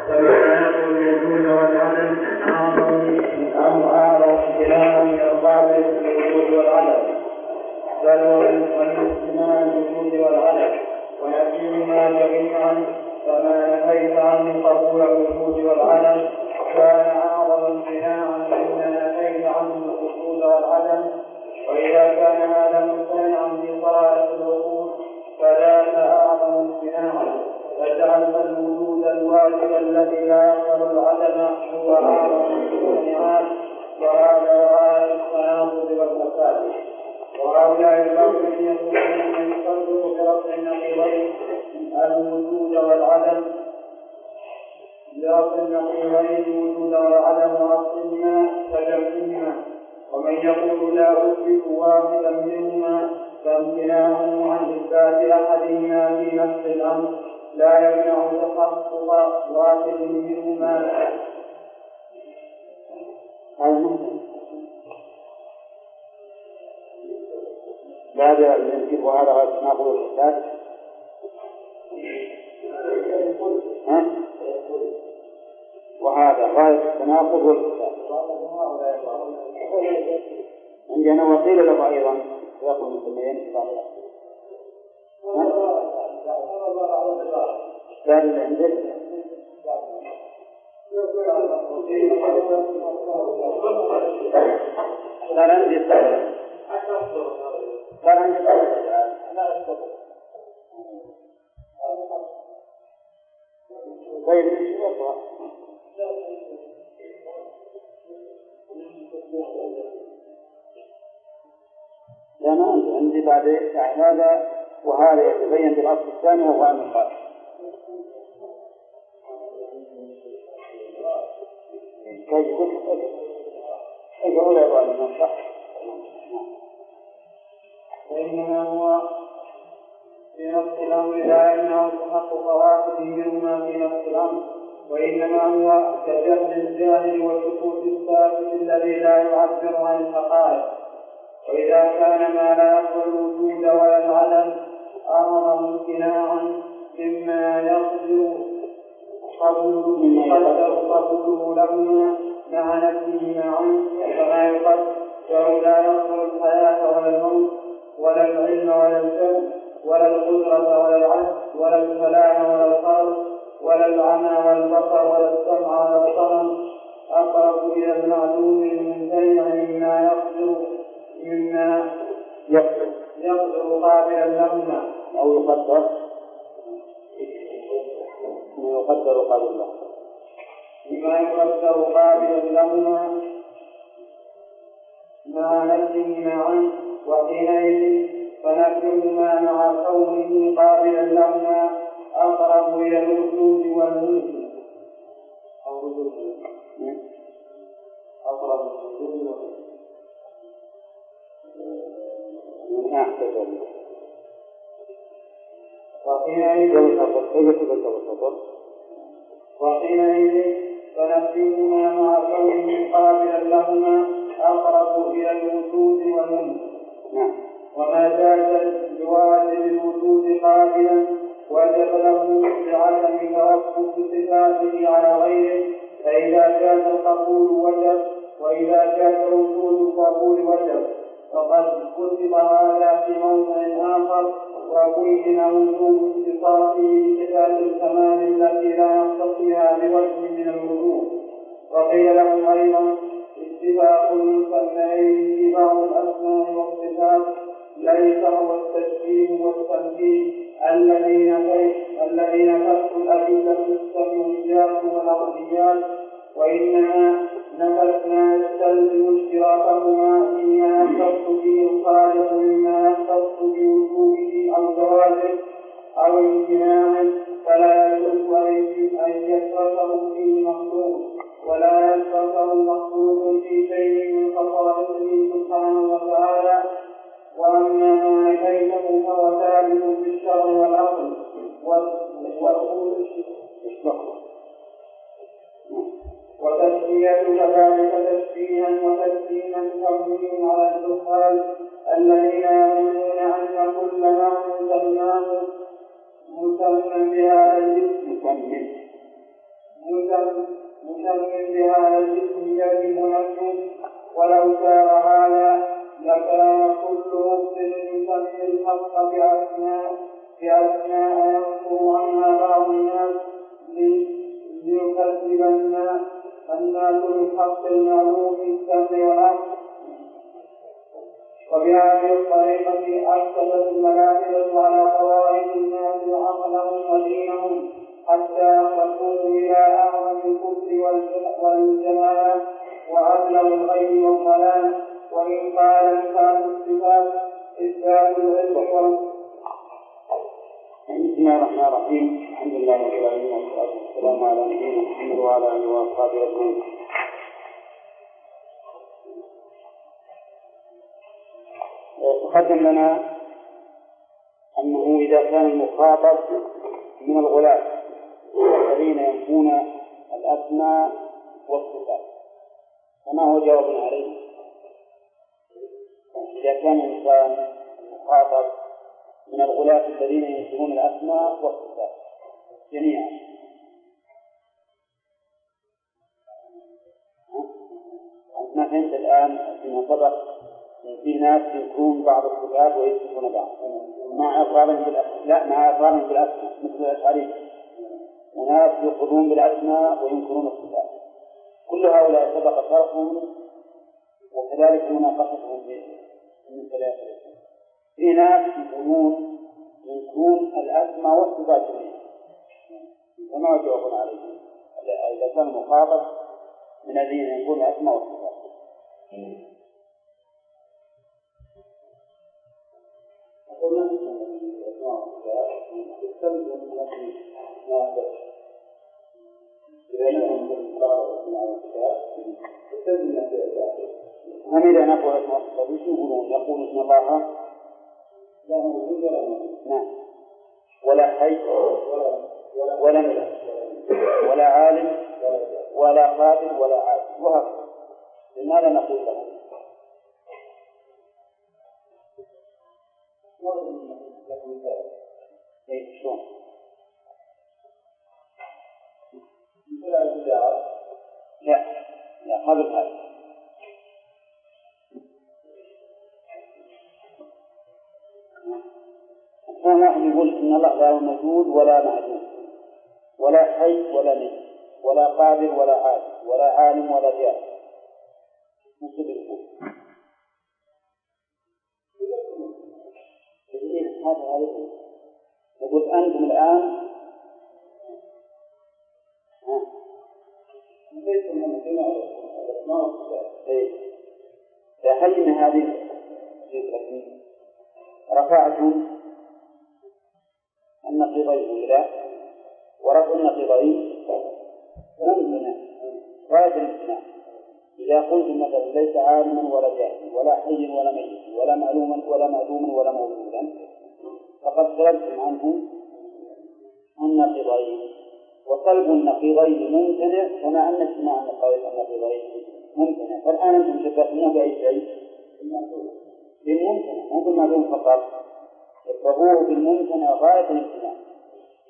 ومعنى الوجود والعدم أعظم اختلافا من البعض الوجود والعدم، بل والاجتماع الوجود والعدم ونفيهما جميعا، فما نفيت عنه قبول الوجود والعدم كان أعظم امتناعا مما نفيت عنه الوجود والعدم. وإذا كان هذا ممتنعا بصلاة الوجود فذاك أعظم امتناعا، فجعلت الوجود الواجب الذي لا يقبل العدم هو أعظم الامتناعات، وهذا غاية التناقض والمفاسد. وهؤلاء الباطل يقولون من يفرق برفع النقيضين الوجود والعدم، برفع النقيضين الوجود والعدم ورفعهما كجمعهما. ومن يقول لا أثبت واحدا منهما فامتناعه عن إثبات أحدهما في نفس الأمر لا يمنع تحقق واحد منهما. بعد أن ينكب هذا التناقض والإثبات وهذا غاية التناقض والإثبات. عندنا وقيل له أيضا يقول المسلمين في بعض الأحيان. لا اللي عندك صار عندي طيب لا ما عندي بعد هذا وهذا يتبين بالأصل الثاني وهو أن القائل كيف يقول يا ظالم صح. وإنما هو في نفس الأمر لا يمنع تحقق واحد منهما في نفس الأمر، وإنما هو كجهل الجاهل والسكوت الثابت الذي لا يعبر عن الحقائق. وإذا كان ما لا يقبل الوجود ولا العدم أمر امتناعا مما يقدر قبوله لهما مع نفسهما عنه، فما يقدر لا يقبل الحياة ولا الموت ولا العلم ولا الجهل ولا القدرة ولا العجز ولا الكلام ولا الخلق ولا العمى ولا البصر ولا السمع ولا الصنم أقرب إلى المعلوم الممتنع مما يقدر قابلا لهما أو يقدر قابلا له مما يقدر قابلا لهما مع نفسهما عنه، وحينئذ فنفيهما مع كونه قابلا لهما أقرب إلى الوجود والممكن أقرب إلى الوجود من أحسن وحينئذ فنفيهما مع كونه قابلا لهما أقرب إلى الوجود والممكن. وما جاز لواجب الوجود قابلا وجب له بعدم توقف صفاته على غيره، فإذا جاز القبول وجب، وإذا جاز وجود القبول وجب. فقد كتب هذا في موضع آخر وبين وجوب اتصافه بصفات الكمال التي لا يختصها بوجه من الوجوه. وقيل له أيضا اتفاق المسميين في بعض الأسماء والصفات ليس هو التشبيه والتمثيل الذين ترك الأدلة السمعيات والعقليات، وإنما نفت ما يستلزم اشتراكهما فيما يختص به الخالق مما يختص بوجوده أو جوازه أو امتناعه، فلا يجوز أن يشركه فيه مخلوق ولا يشركه مخلوق في شيء من خصائصه سبحانه وتعالى. وأما ما نفيته فهو ثابت في الشرع والعقل وتسمية كذلك تشبيها وتسليما كونهم على الجهال الذين يظنون أن كل ما سماه مسمى بهذا الاسم يجب نفسه، ولو كان هذا لكان كل مبطل يسمي الحق بأسماء يذكر عنها بعض الناس ليكذب الناس بالحق المعلوم السمع والعقل. وبهذه الطريقة أفسدت الملاحدة على قواعد الناس عقلهم ودينهم حتى يخلصوا إلى أعظم الكفر والجمال وأبلغ الغي والضلال. وإن قال إثبات الصفات إثبات العلم. بسم الله الرحمن الرحيم. الحمد لله رب العالمين والصلاة والسلام على نبينا محمد وعلى آله وأصحابه أجمعين. تقدم لنا أنه إذا كان المخاطب من الغلاة الذين ينفون الأسماء والصفات فما هو جواب عليه؟ إذا كان الإنسان مخاطب من الغلاة الذين ينكرون الأسماء والصفات جميعا، ما فهمت الآن فيما سبق في ناس ينكرون بعض الصفات ويثبتون بعض مع إقرارهم بالأسماء، لا مع إقرارهم بالأسماء مثل الأشعرية، وناس يقرون بالأسماء وينكرون الصفات. كل هؤلاء سبق شرحهم وكذلك مناقشتهم من ثلاثة. في ناس ينكرون الأسماء والصفات جميعا كما يجاوبون عليه إذا كان مخاطب من الذين ينكرون الأسماء والصفات. هم إذا نقول اسم الله وش يقولون؟ يقول اسم الله لا موجود ولا موجود، نعم، ولا حي ولا ملك ولا عالم ولا قادر ولا عالم، وهكذا. لماذا نقول له؟ شلون؟ لا قبل هذا كان واحد يقول إن الله لا موجود ولا معدوم ولا حي ولا ميت ولا قادر ولا عالم ولا عالم ولا جاهل، مثل يقول هذا يقول أنتم الآن هل من هذه رفعتم النقيضين ولا ورفع النقيضين ممتنع غاية الامتناع. إذا قلتم مثلا ليس عالما ولا جاهلا ولا حي ولا ميت ولا معلوما ولا معدوما ولا موجودا فقد سلبتم عنه النقيضين، وطلب النقيضين ممتنع كما أن اجتماع النقيضين ممتنع. فالآن أنتم شبهتموه بأي شيء؟ بالممتنع مو بالمعلوم فقط، فهو بالممتنع غاية الامتناع،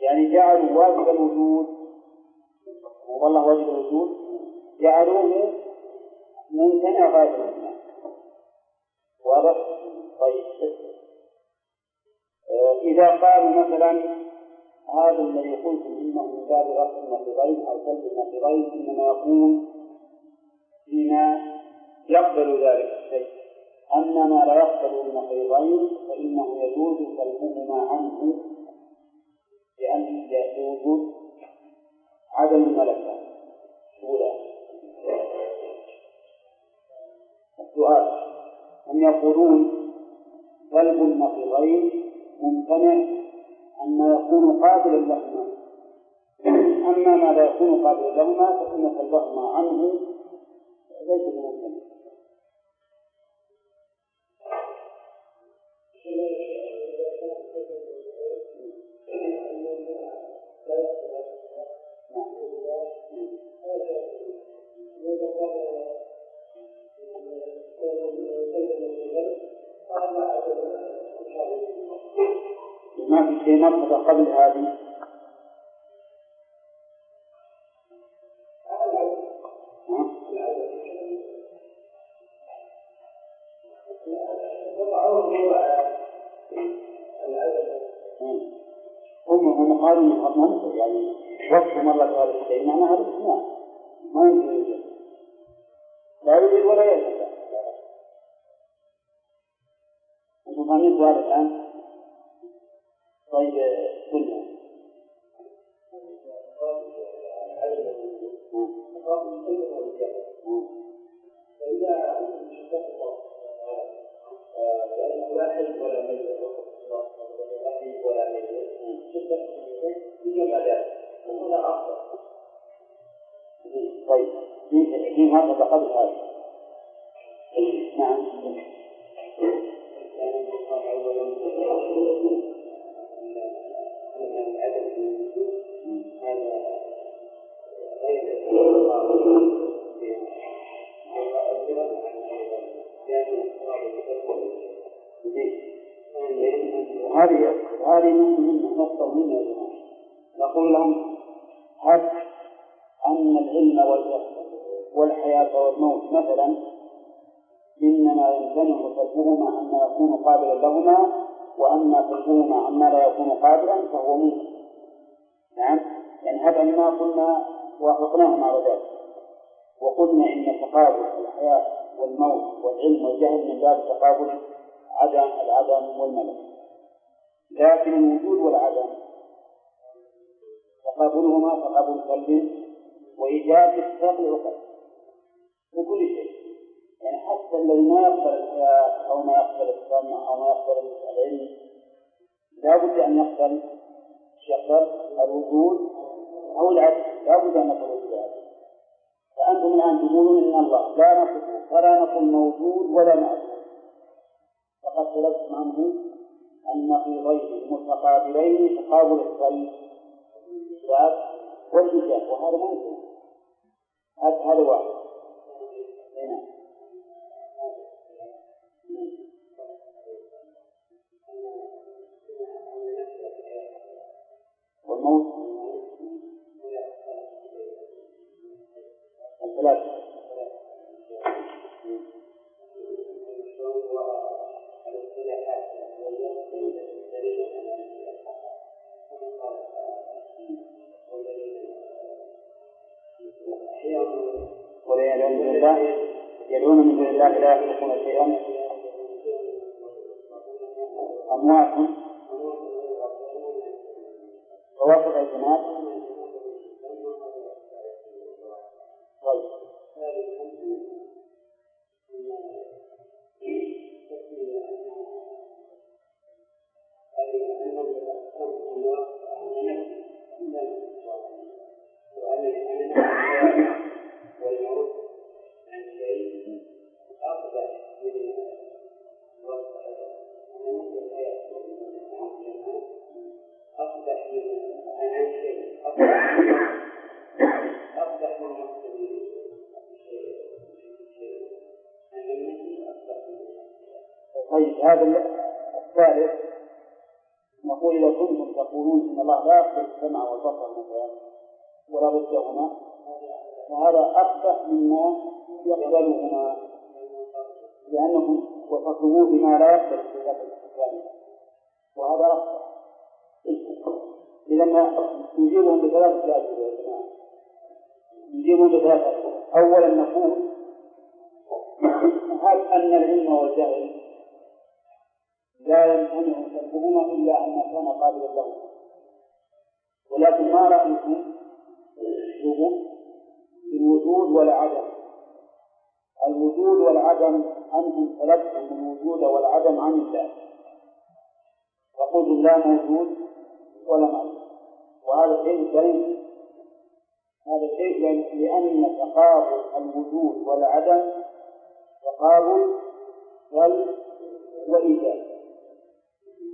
يعني جعلوا واجب الوجود والله واجب الوجود جعلوه ممتنع غاية الامتناع. واضح؟ طيب إذا قالوا مثلا هذا الذي قلتم إنه من باب رفع النقيضين أو سلب النقيضين إنما يكون فيما يقبل ذلك الشيء، أما ما لا يقبل النقيضين فإنه يجوز سلبهما عنه لأن يجوز عدم الملكة. السؤال هم يقولون سلب النقيضين ممتنع أما يكون قابلا لهما، أما ما لا يكون قابلا لهما فإن سلبهما عنه ليس بممتنع. ما في شيء مرتبط قبل هذه هم قالوا ممكن يعني وصف مرة هذا الشيء معنى هذا الشيء ما يمكن يوجد، لا يوجد ولا يوجد. أنتم فاهمين هذا الآن؟ طيب كلنا فإذا أنتم تشتغلوا لأنه لا حي ولا ميت ولا حي ولا ميت شدة بجمع ذلك وهنا أفضل. طيب في هذا قبل هذا نعم هذه نقطة مهمة. نقول لهم هب أن العلم والجهل والحياة والموت مثلا إنما يمتنع سلبهما عما يكون قابلا لهما، وأما سلبهما عما لا يكون قابلا فهو منكر. نعم، يعني هذا ما قلنا وافقناهم على ذلك، وقلنا إن تقابل الحياة والموت والعلم والجهل من باب تقابل العدم والملك، لكن الوجود والعدم تقابلهما تقابل قلب وإيجاب استقل العقل في كل شيء. يعني حتى الذي ما يقبل الحياة أو ما يقبل السمع أو ما يقبل العلم لا بد أن يقبل الوجود أو العدم، لا بد أن يقبل الوجود. فأنتم الآن تقولون إن الله لا نصفه فلا نقول موجود ولا معدوم، فقد سلكتم عنه أن في غير متقابلين تقابل السلب والإيجاب، وهذا ممكن. هذا واحد. هنا والموت الثلاثة. يدعون من دون الله لا يخلقون شيئا، أموات ووافق الجماعة. طيب هذا الثالث نقول إذا كنتم تقولون إن الله لا يقبل السمع والبصر مثلا ولا ضدهما، فهذا أقبح مما يقبلهما، لأنهم وصفوه بما لا يقبل الصفات الثانية، وهذا أقبح. إذا ما نجيبهم بثلاثة أسئلة يا جماعة، نجيبهم بثلاثة أسئلة. أولا نقول هل أن العلم والجهل لا يمتنع سلبهما إلا أن كان قابلا له، ولكن ما رأيكم بالوجود والعدم؟ الوجود والعدم أنتم سلبتم الوجود والعدم عن الله، فقلتم لا موجود ولا معدوم، وهذا شيء بعيد. هذا شيء لأن تقابل الوجود والعدم تقابل سلب وإيجاب،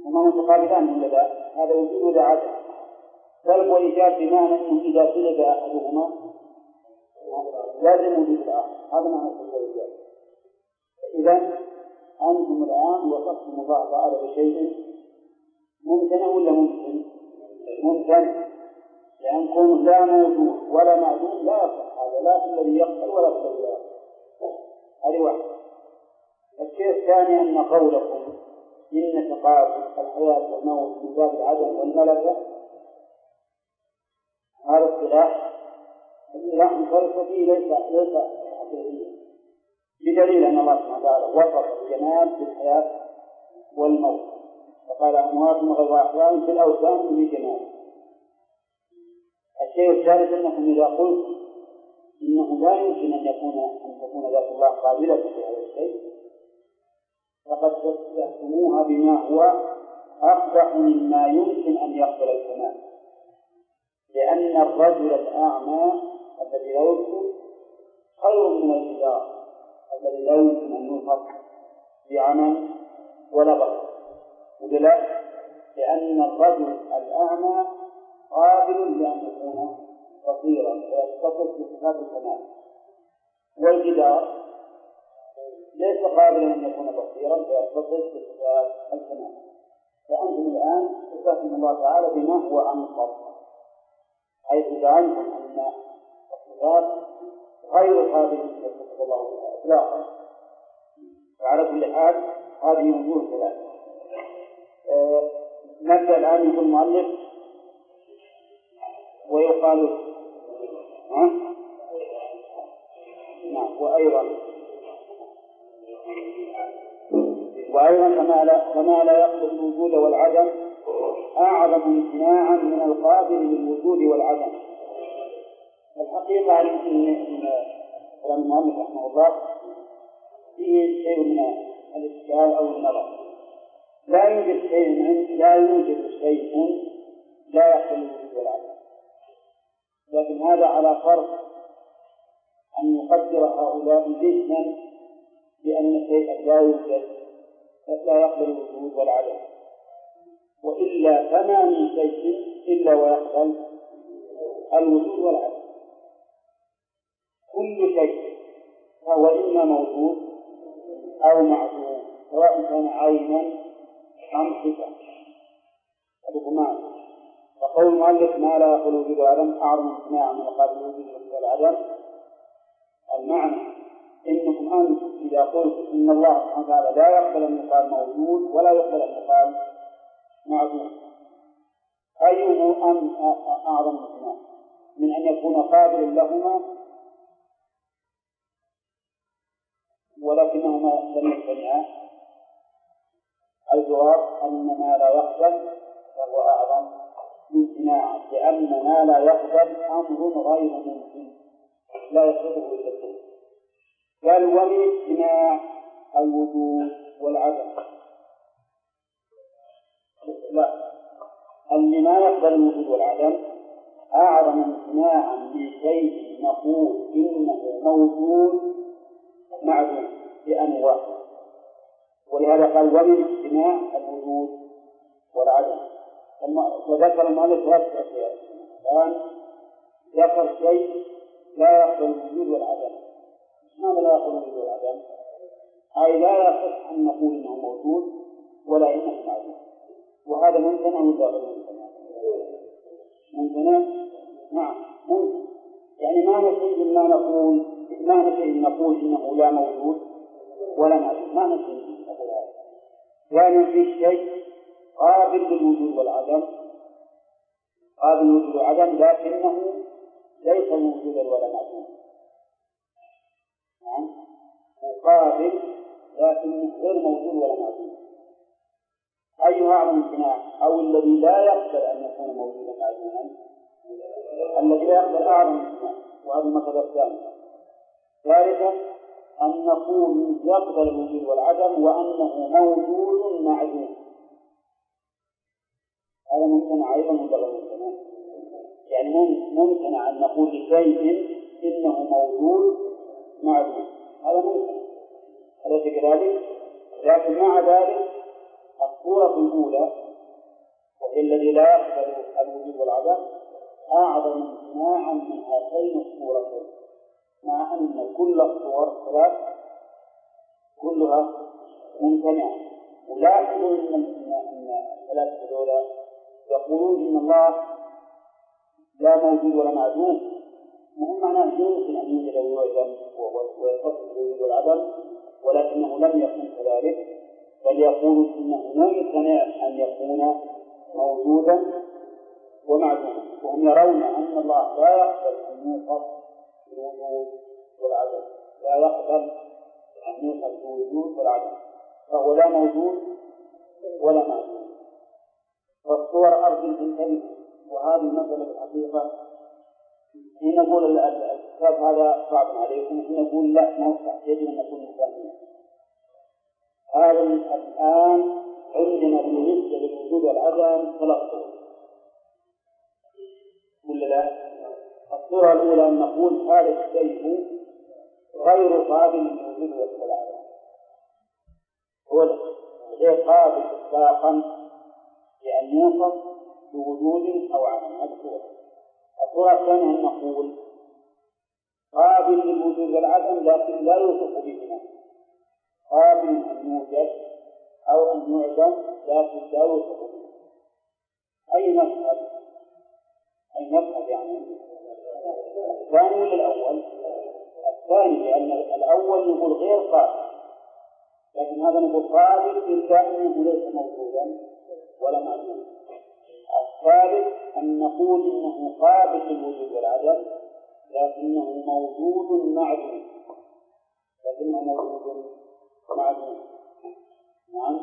هما متقابلان ولا لا؟ هذا وجود ولا عدم، سلب وإيجاب، بمعنى أنه إذا سلب أحدهما لازم وجود الآخر، هذا معنى سلب وإيجاب. إذا أنتم الآن وصفتم الله تعالى بشيء ممتنع ولا ممكن؟ ممتنع، لأن كون لا موجود ولا معدوم لا يصح، هذا لا في الذي يقبل ولا في الذي لا يقبل. هذه واحدة. الشيء الثاني أن قولكم إن تقابل الحياة والموت من باب العدم والملكة هذا اصطلاح فلسفي ليس حقيقيا، بدليل أن الله سبحانه وتعالى وصف الجمال بالحياة والموت، فقال أموات غير أحياء في الأوثان بجمال. الشيء الثالث أنكم إذا قلت إنه لا يمكن أن تكون ذات الله قابلة في هذا الشيء فقد تحكموها بما هو أقبح مما يمكن أن يقبل الكمال، لأن الرجل الأعمى الذي لا يبصر خير من الجدار الذي لا يمكن أن يلحق بعمل ولا بصر، ولا لأن الرجل الأعمى قابل لأن يكون بصيرا ويتصف بصفات الكمال، والجدار ليس قابلا أن يكون بصيرا ويتصف بصفات الكمال. فأنتم الآن تستخدم الله تعالى بما هو أنقض، حيث زعمتم أن الصفات غير هذه التي وصف الله بها إطلاقا، وعلى كل حال هذه وجوه ثلاثة. نبدأ الآن في المؤلف ويقال نعم وأيضا كما لا يقبل الوجود والعدم أعظم امتناعا من القابل للوجود والعدم. الحقيقة أن كلام المؤلف رحمه الله فيه شيء من الإشكال أو النظر. لا يوجد شيء لا يقبل الوجود والعدم، لكن هذا على فرض أن يقدر هؤلاء ذهنا بأن شيئا لا يوجد لا يقبل الوجود والعدم، وإلا فما من شيء إلا ويقبل الوجود والعدم. كل شيء فهو إما موجود أو معدوم، سواء كان عينا أم صفة. فقول المؤلف ما لا يقبل الوجود والعدم أعظم امتناعا من قابل الوجود والعدم، المعنى إنكم أنتم إذا قلت إن الله سبحانه وتعالى لا يقبل أن يقال موجود ولا يقبل أن يقال معدوم، أيه أعظم امتناع من أن يكون قابلا لهما ولكنهما لم يجتمعا؟ الجواب أن ما لا يقبل فهو أعظم امتناعا، لأن ما لا يقبل أمر غير ممكن لا يصدقه إلا الله. قال ومن اجتماع الوجود والعدم، لا، اللي ما يقبل الوجود والعدم أعظم امتناعا لشيء نقول إنه موجود معدوم بأنواع. ولهذا قال ومن اجتماع الوجود والعدم. وذكر المؤلف ثلاث أشياء. الآن ذكر شيء لا يقبل الوجود والعدم. ماذا لا يقبل الوجود والعدم؟ أي لا يصح أن نقول إنه موجود ولا إنه معدوم، وهذا ممتنع ولا غير ممتنع؟ ممتنع؟ نعم ممكن. يعني ما نشيء نقول إنه لا موجود ولا معدوم، ما نشيء نقول هذا. يعني في شيء قابل للوجود والعدم، قابل للوجود والعدم لكنه ليس موجودا ولا معدوم. نعم، مقابل لكنه غير موجود ولا معدوم. أيها أعظم امتناع؟ أو الذي لا يقبل أن يكون موجودا معدوما؟ الذي لا يقبل أعظم امتناع، وهذا المثل الثاني. ثالثا أن نقول يقبل الوجود والعدم وأنه موجود معدوم، هذا ممتنع أيضا ولا غير ممتنع؟ يعني ممتنع أن نقول لشيء إنه موجود معدوم، هذا ممتنع، أليس كذلك؟ لكن مع ذلك الصورة الأولى وهي الذي لا يقبل الوجود والعدم أعظم امتناعا من هاتين الصورتين، مع أن كل الصور ثلاث كلها ممتنعة. ولاحظوا أن الثلاثة دولة يقولون إن الله لا موجود ولا معدوم، وهم معناه يمكن أن يوجد ويعدم ويتصف بالوجود والعدم، ولكنه لم يكن كذلك، بل يقول إنه ممتنع أن يكون موجودا ومعدوما. وهم يرون أن الله لا يقبل أن يوصف بالوجود والعدم، لا يقبل أن يوصف بالوجود والعدم، فهو لا موجود ولا معدوم. فالصور أرجو تنتبه، وهذه المسألة الحقيقة حين نقول الكتاب هذا صعب عليكم، حين نقول لا موسع يجب أن نكون مفاهيم. هذا الآن عندنا بالنسبة للوجود والعدم ثلاث صور، ولا لا؟ الصورة الأولى أن نقول هذا الشيء غير قابل للوجود والعدم، هو غير قابل إطلاقا لأن يوصف بوجود أو عدم. هذه الصورة الثانية أن نقول قابل للوجود والعدم لكن لا يوصف بهما، قابل أن يوجد أو أن يعدم لكن لا يوصف به. أي مذهب يعني الثاني ولا الأول؟ الثاني، لأن الأول يقول غير قابل لكن هذا نقول قابل إلا أنه ليس موجودا ولا معدوم. الثالث أن نقول إنه قابل للوجود والعدم لكنه موجود معدوم، نعم.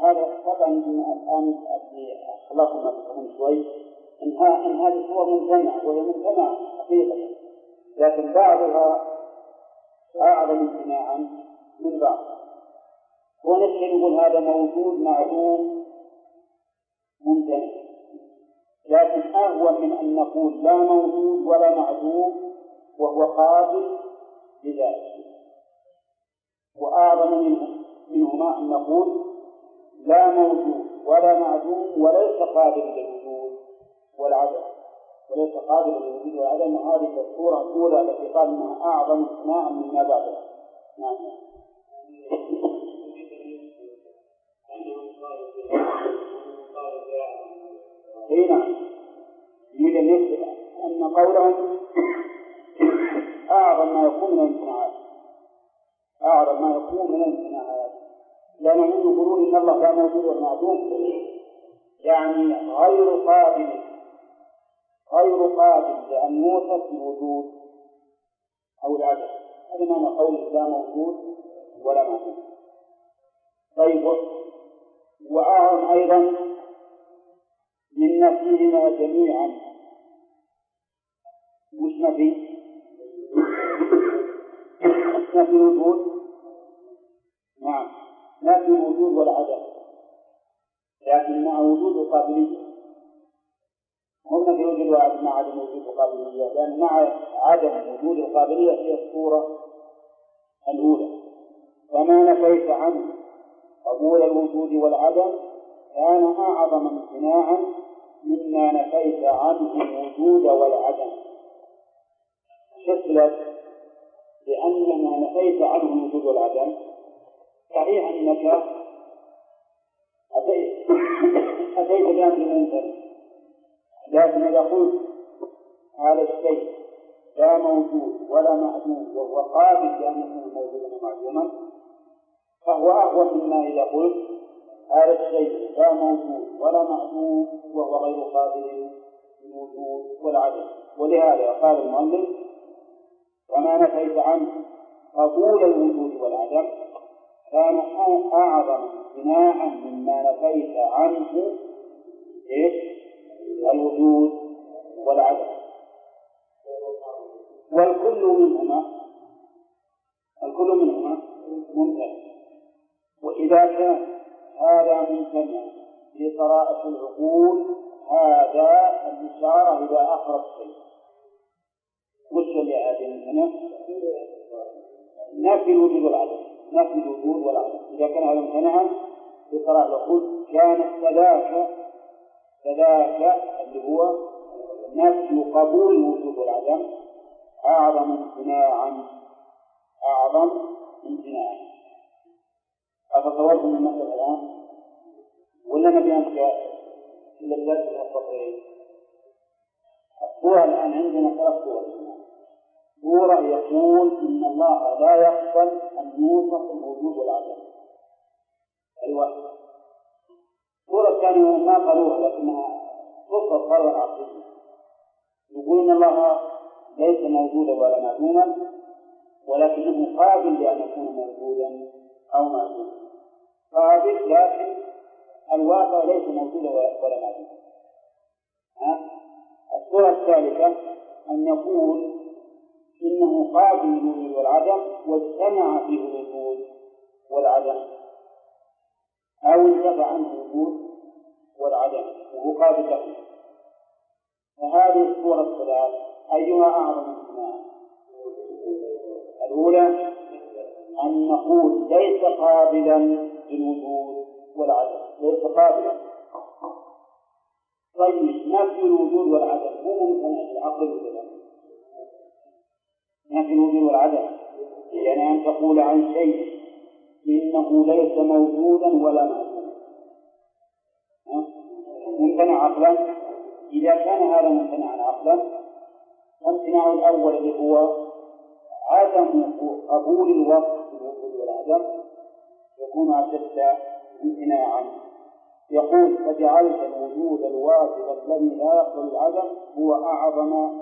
هذا طبعا الآن أخلاقنا تكون شوي إن هذه صور ممتنعة وهي ممتنعة حقيقة، لكن بعضها أعظم امتناعا من بعض. ونحن نقول هذا موجود معدوم ممتنع، لكن أهون من أن نقول لا موجود ولا معدوم وهو قابل لذلك، وأعظم منهما أن نقول لا موجود ولا معدوم وليس قابل للوجود والعدم، وليس قابل للوجود والعدم. هذه الصورة الأولى التي قال أنها أعظم امتناعا مما بعدها. نعم. هنا يريد أن يثبت أن قولهم أعظم ما يكون من الامتناعات، أعظم ما يكون من الامتناعات، لأنهم يقولون إن الله لا موجود ولا معدوم، يعني غير قابل لأن يوصف بالوجود أو العدم. هذا معنى قول لا موجود ولا معدوم. طيب، وأعظم أيضا من نفيهما جميعا، مش نفي الوجود، نعم، نفي الوجود والعدم، لكن مع وجود القابلية، هم نفي الوجود والعدم مع عدم وجود القابلية، لأن مع عدم وجود القابلية هي الصورة الأولى. فما نفيت عنه قبول الوجود والعدم كان أعظم امتناعا مما نفيت عنه الوجود والعدم. شكلت لأن ما نفيت عنه الوجود والعدم صحيح أنك أتيت بأمر ممتنع، لكن إذا قلت هذا الشيء لا موجود ولا معدوم وهو قابل لأن يكون موجودا ومعدوما فهو أهون مما إذا قلت هذا الشيء لا موجود ولا معدوم وهو غير قابل للوجود والعدم. ولهذا قال المؤلف وما نفيت عنه قبول الوجود والعدم كان أعظم امتناعا مما نفيت عنه الوجود والعدم. والكل منهما ممتنع، وإذا كان هذا ممتنع لطرائق العقول هذا الإشارة إلى أقرب شيء. وش اللي هذا ممتنع؟ نفي الوجود والعدم، نفي الوجود والعدم. إذا كان هذا ممتنعا لطرائق العقول كان كذاك اللي هو نفي قبول الوجود والعدم أعظم امتناعا. أتصوركم من مثل الآن ولا نبي أنك إلا الدرس والتطريق؟ الصورة الآن عندنا 3 صور. صورة يقول إن الله لا يقبل أن يوصف الوجود والعدم الواحد. الصورة الثانية ما قالوها لكنها صفة فرضا عقليا، يقول إن الله ليس موجودا ولا معدوما ولكنه قابل لأن يكون موجودا أو معدوما، قابل لكن الواقع ليس موجودا ولا معدوما. الصورة الثالثة أن يقول إنه قابل للوجود والعدم واجتمع فيه الوجود والعدم أو انتفع عنه الوجود والعدم وهو قابل له. فهذه الصورة الثلاث أيها أعظم امتناعا؟ الأولى أن نقول ليس قابلا للوجود والعدم، ليس قابلا. طيب نفي الوجود والعدم هو ممتنع في العقل والعقل. نفي الوجود والعدم يعني أن تقول عن شيء إنه ليس موجودا ولا معدوما، ممتنع عقلا. إذا كان هذا ممتنعا عقلا فامتناع الأول اللي هو عدم قبول الوصف بالوجود والعدم يكون أشد امتناعا. يقول فجعلت الوجود الواجب الذي لا يقبل العدم هو أعظم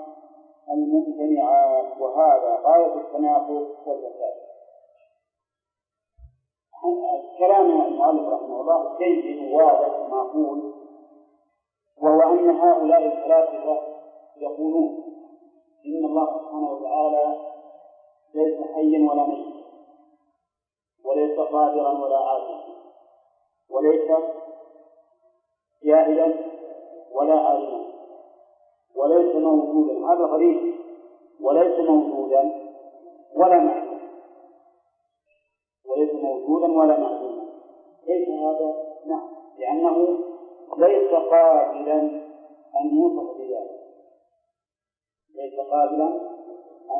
الممتنعات، وهذا غاية التناقض والفساد. كلام المؤلف رحمه الله جيد واضح معقول، وهو أن هؤلاء الفلاسفة يقولون إن الله سبحانه وتعالى ليس حيا ولا ميتا، وليس قادرا ولا عاجزا، وليس جاهلا ولا عالما، وليس موجودا. هذا غريب، وليس موجودا ولا معلوم، وليس موجودا ولا معلوم. كيف هذا؟ نعم، لأنه ليس قابلا أن يوصف بذلك، ليس قابلا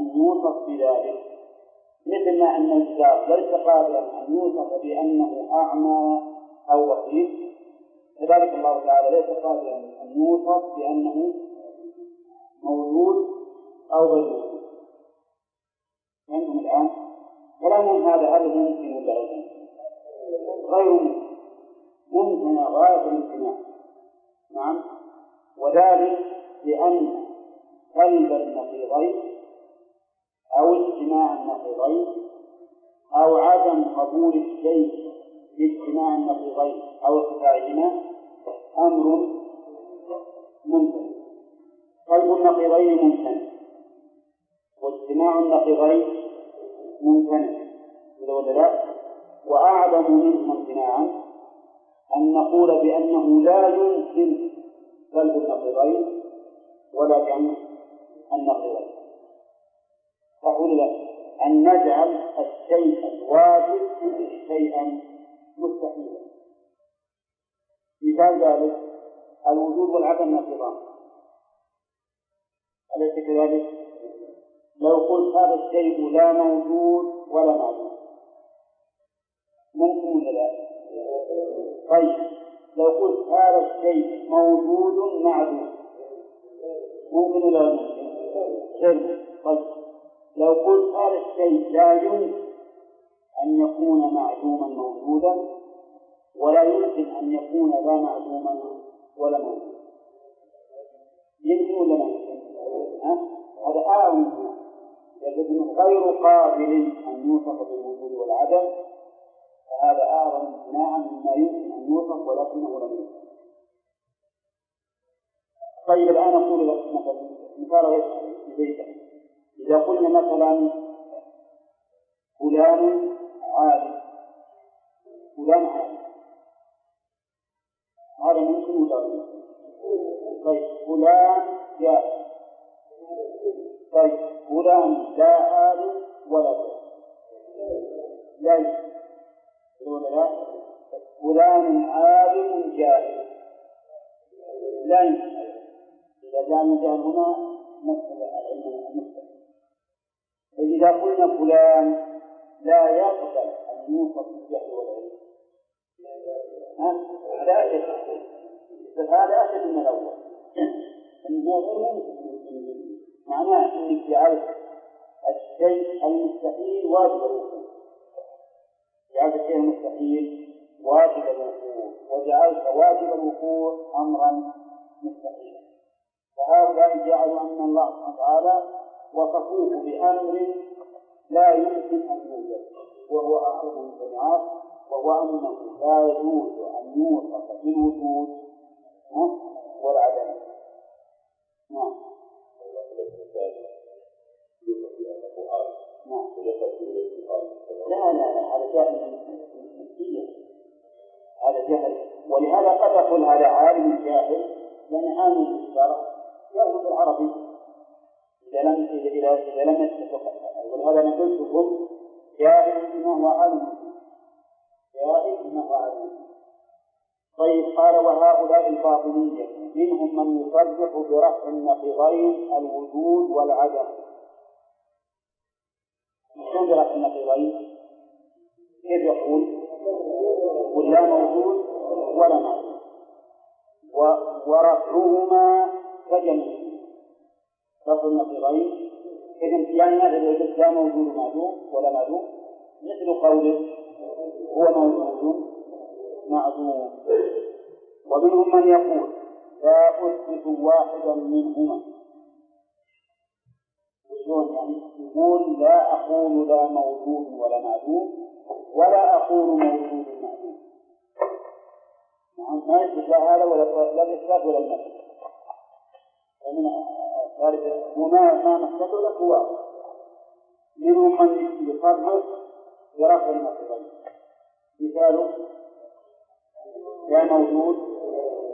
أن يوصف بذلك، مثل ما أن الجدار ليس قابلا أن يوصف بأنه أعمى أو بصير، كذلك الله تعالى ليس قابلا أن يوصف بأنه موجود أو غير موجود. فهمتم الآن؟ كلام هذا هل ممكن ولا غير ممكن؟ ممكن غاية الامتناع. نعم، وذلك لأن قلب النقيضين أو اجتماع النقيضين أو عدم قبول الشيء باجتماع النقيضين أو ارتفاعهما أمر ممتنع. قلب النقيضين ممتنع، واجتماع النقيضين ممتنع، ولا لا؟ وأعظم منه امتناعا أن نقول بأنه لا يمكن قلب النقيضين ولا جمع النقيضين. فقل لك أن نجعل الشيء الواجب شيئا مستحيلا. مثال ذلك الوجود والعدم نقيضان، أليس كذلك؟ لو قلت هذا الشيء لا موجود ولا معدوم ممكن ولا لا؟ طيب لو قلت هذا الشيء موجود معدوم ممكن ولا لا ممكن؟ طيب لو قلت هذا الشيء لا يمكن أن يكون معدوما موجودا ولا يمكن أن يكون لا معدوما ولا موجودا، يمكن ولا لا يمكن؟ هذا أعظم لأنه غير قابل أن يوصف بالوجود والعدم، فهذا أعظم امتناعا مما يمكن أن يوصف ولكنه لم يوصف. طيب الآن أقول لك مثال في بيتك، إذا قلنا مثلا فلان عالم، فلان عالم، هذا ممكن ولا لا؟ طيب فلان جاهل، طيب فلان لا عالم ولا جاهل، لا يمكن ولا لا؟ فلان عالم جاهل، لا يمكن. إذا كان الجهل هنا مثل العلم المستقيم. إذا قلنا فلان لا يقبل أن يوصف بالجهل والعلم هذا أشد من الأول. معناه أنك جعلت الشيء المستحيل واجب الوقوع، جعلت الشيء المستحيل واجب الوقوع، وجعلت واجب الوقوع أمرا مستحيلا. فهؤلاء جعلوا أن الله سبحانه وتعالى وصفوه بأمر لا يمكن أن يوجد، وهو أعظم الجماعات، وهو أنه لا يجوز أن يوصف بالوجود والعدم. نعم. لا هذا جهل نسبيا، هذا جهل. ولهذا قد يقول هذا عالم جاهل، يعني عالم بالشرع جاهل بالعربي إذا لم يتفق. ولهذا نقول لكم جاهل بما هو عالم، جاهل بما هو عالم. طيب قال وهؤلاء الباطنية منهم من يصرح برفع النقيضين الوجود والعدم. شلون برفع النقيضين؟ كيف يقول؟ ولا موجود ولا معدوم، ورفعهما كجميع رفع النقيضين كجميع. يعني هذا الذي لا موجود معدوم ولا معدوم مثل قوله هو موجود معدوم. ومنهم من يقول لا أثبت واحدا منهما. شلون يعني؟ يقول لا أقول لا موجود ولا معدوم ولا أقول موجود معدوم. ما يثبت لا هذا ولا الإثبات ولا النفي. وما مثله لك هو. منهم من يصرف برفع النقيضين، مثاله لا موجود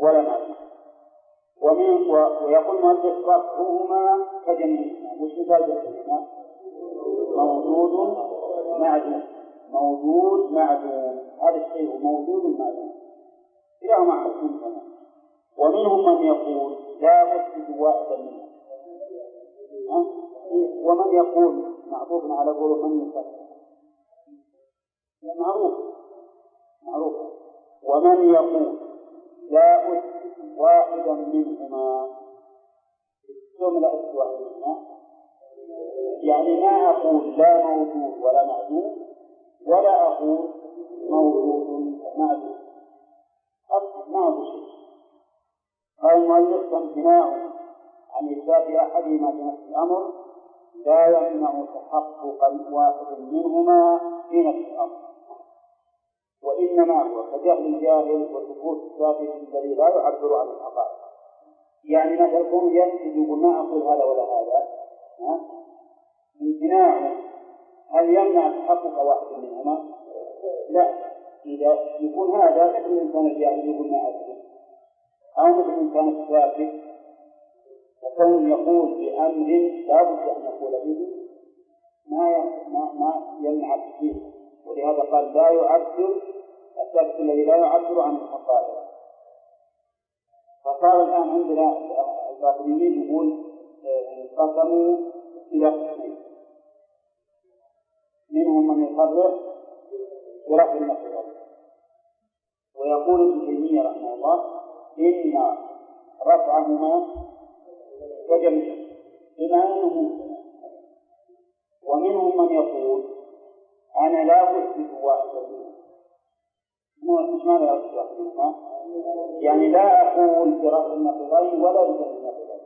ولا معدوم. ويقول مؤلف رفعهما كجميعهما. وش مثال جميعهما؟ موجود معدوم. موجود معدوم، هذا الشيء موجود معدوم كلاهما معدوم تماما. ومنهم من يقول لا أثبت واحدا منهم. ومن يقول معروف على قول من يصدق معروف. ومن يقول لا أثبت واحدا منهما، ثم لا أثبت واحدا منهما يعني ما أقول لا موجود ولا معدوم ولا أقول موجود معدوم. أصلا ما هو شيء. قال المؤلف امتناع عن إثبات أحدهما في نفس الأمر لا يمنع تحقق واحد منهما في نفس الأمر، وإنما هو كجهل الجاهل وسكوت الثابت الذي لا يعبر عن الحقائق. يعني مثلا يكون يكتب يقول ما أقول هذا ولا هذا، امتناع هل يمنع تحقق واحد منهما؟ لا. إذا يكون هذا مثل الإنسان الجاهل يقول ما أقول، أو مثل الإنسان الثابت وكون يقول بأمر لا بد أن يقول به ما يمنع التحقيق. ولهذا قال لا يعبر الثابت الذي لا يعبر عن الحقائق. فصار الآن عندنا الباطنيين يقول انقسموا إلى قسمين. منهم من يصرح برفع النقيضين، ويقول ابن تيمية رحمه الله إن رفعهما كجميع بما أنه ممكن. ومنهم من يقول أنا لا أثبت واحدا منهما. مش معنى لا أثبت واحدا منهما يعني لا أقول برفع النقيضين ولا بجمع النقيضين.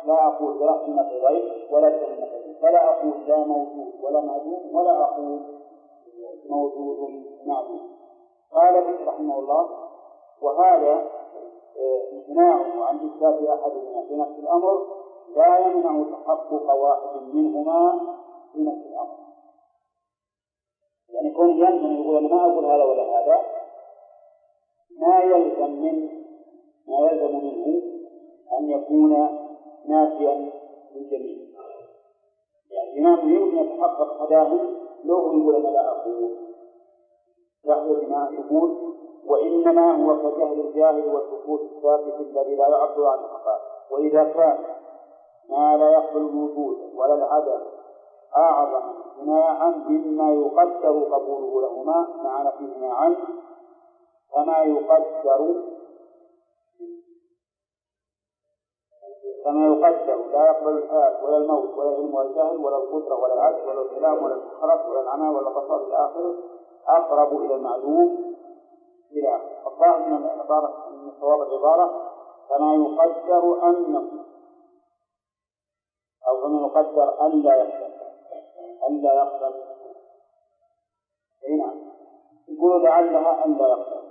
لا أقول برفع النقيضين ولا بجمع النقيضين. فلا أقول لا موجود ولا معدوم ولا أقول موجود معدوم. قال بك رحمه الله وهذا امتناعه عن إثبات أحدهما في نفس الأمر لا يمنع تحقق واحد منهما في نفس الأمر. يعني كون يمكن يقول أنا ما أقول هذا ولا هذا ما يلزم منه أن يكون نافيا للجميع. يعني الإمام يمكن يتحقق تداهل لو يقول أنا لا أقول. يحيى الإمام يقول وإنما هو كجهل الجاهل والسكوت الثابت الذي لا يعبر عن الحقائق. وإذا كان ما لا يقبل الوجود ولا العدم أعظم امتناعا مما يقدر قبوله لهما مع نفيهما عنه كما يقدر لا يقبل الحال ولا الموت ولا العلم ولا الجهل ولا القدرة ولا العجز ولا الكلام ولا الخرف ولا العمى ولا البصر إلى آخره أقرب إلى المعلوم إلى آخره. الظاهر من صواب العبارة كما يقدر أنه أو كما يقدر أن لا يقبل هنا يقول لعلها أن لا يقبل.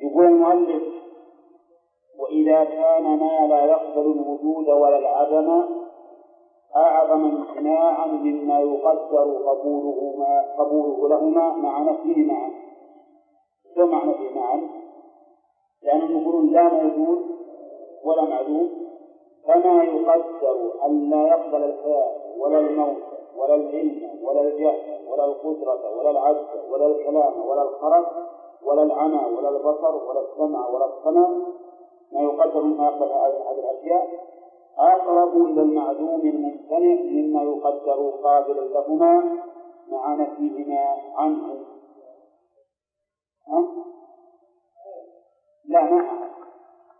يقول المؤلف وإذا كان ما لا يقبل الوجود ولا العدم أعظم امتناعا مما يقدر قبوله لهما مع نفيه معا. شو معنى نفيه معا؟ لأنهم يقولون لا موجود ولا معدوم فما يقدر أن لا يقبل الحياة ولا الموت ولا العلم ولا الجهل ولا القدرة ولا العجز ولا الكلام ولا الخرف ولا العمى ولا البصر ولا السمع ولا السمع ما يقدر ما يقبل هذه الأشياء أقرب إلى المعدوم الممتنع مما يقدر قابلا لهما مع نفيهما عنه. لا ما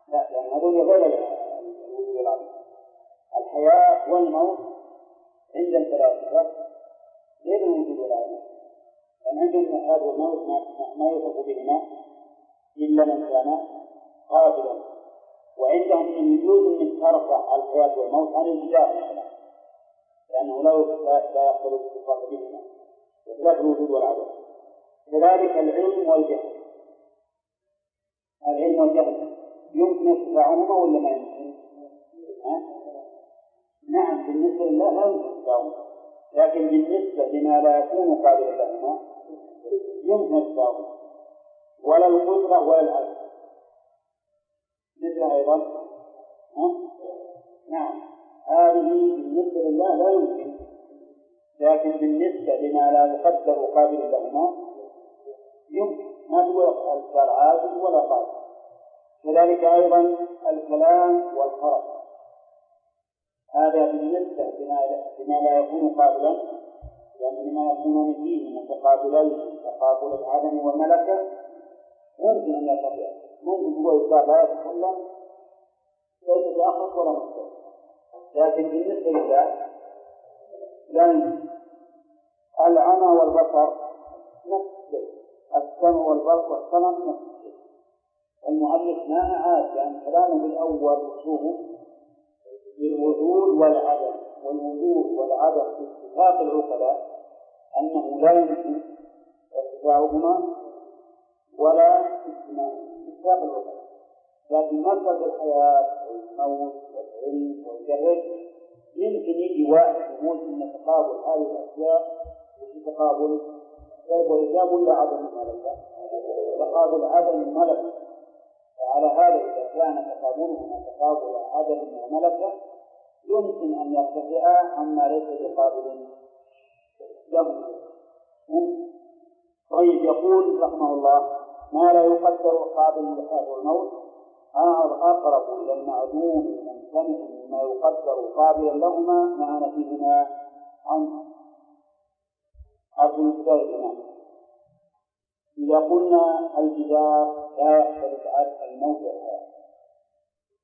لا، لأن هذول غير الوجود والعدم. الحياة والموت عند الفلاسفة غير الوجود والعدم، لأن عندهم الحياة والموت ما يوصف بهما إلا من كان قابلا، وعندهم من وجود من ترفع الحياة والموت عن الجدار، لأنه لا يقبل الاتصال بهما وخلاف الوجود والعدم. كذلك العلم والجهل. العلم والجهل يمكن اتباعهما ولا ما يمكن؟ نعم بالنسبة لله لا يمكن اتباعهما، لكن بالنسبة لما لا يكون قابلا لهما يمكن اتباعهما، ولا القدرة ولا العجز مثل أيضا. نعم هذه بالنسبة لله لا يمكن، لكن بالنسبة لما لا يقدر قابل لهما يمكن. ما هو الأذكار عاجز ولا قادر. كذلك أيضا الكلام والخرق، هذا بالنسبة لما لا يكون قابلا، يعني لما يكون فيه متقابلين تقابل العدم والملكة ممكن أن يتبع، ممكن هو يقال لا يتكلم ليس بأخذ ولا مصدر، لكن بالنسبة لله لا يمكن. العمى والبصر نفس الشيء، السمع والبصر والسمع نفس الشيء. المؤلف ما أعاد يعني كلامه بالأول وشوفه بالوجود والعدم، والوجود والعدم في اتفاق العقلاء أنه لا يمكن اتباعهما ولا اجتماعهما اتفاق العقلاء، لكن مسألة الحياة والموت والعلم والجهل يمكن يجي واحد يقول إن تقابل هذه الأشياء وفي تقابل سلب وإيجاب ولا عدم الملكة، تقابل عدم الملكة. وعلى هذا إذا كان تقابلهما تقابل عدم وملكة يمكن أن يرتفعا عما ليس بقابل له. طيب يقول رحمه الله ما لا يقدر قابل للحياة والموت أقرب إلى المعدوم الممتنع مما يقدر قابلا لهما مع نفيهما عنه. أرجو الكتاب. إذا قلنا الجدار لا يختلف عن الموت والحياة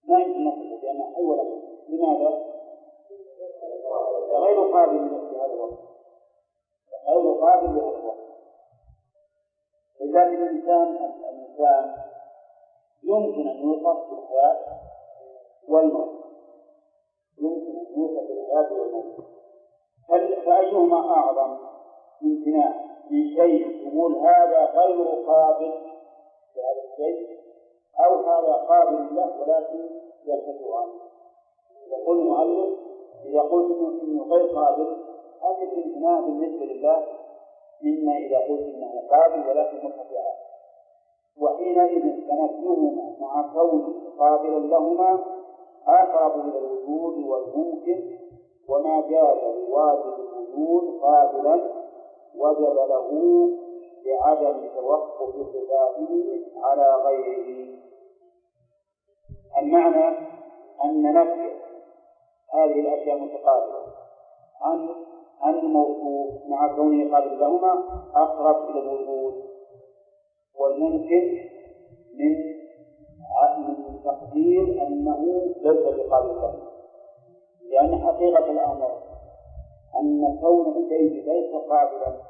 ما يمكن نقول لأنه حي ولا موت. لماذا؟ غير قابل لهذا الوقت، غير قابل لهذا الوقت. لذلك الإنسان يمكن أن يوصف بالحياة والموت، يمكن أن يوصف بالحياة والموت. فأيهما أعظم امتناع من شيء يقول هذا غير قابل لهذا الشيء، أو هذا قابل له ولكن يرتفع عنه؟ يقول المؤلف إذا قلت إنه غير قابل هذا الامتناع بالنسبة لله مما إذا قلت إنه قابل ولكن مرتفع، وحينئذ تنفيهما مع كونه قابلا لهما أقرب إلى الوجود والممكن، وما جاز لواجب الوجود قابلا وجب له بعدم توقف خلافه على غيره. المعنى أن نفي هذه الأشياء المتقابلة عن الموصوف مع كونه قابل لهما أقرب إلى الوجود والممكن من تقدير أنه ليس بقابل له، لأن حقيقة الأمر أن كون الشيء ليس قابلا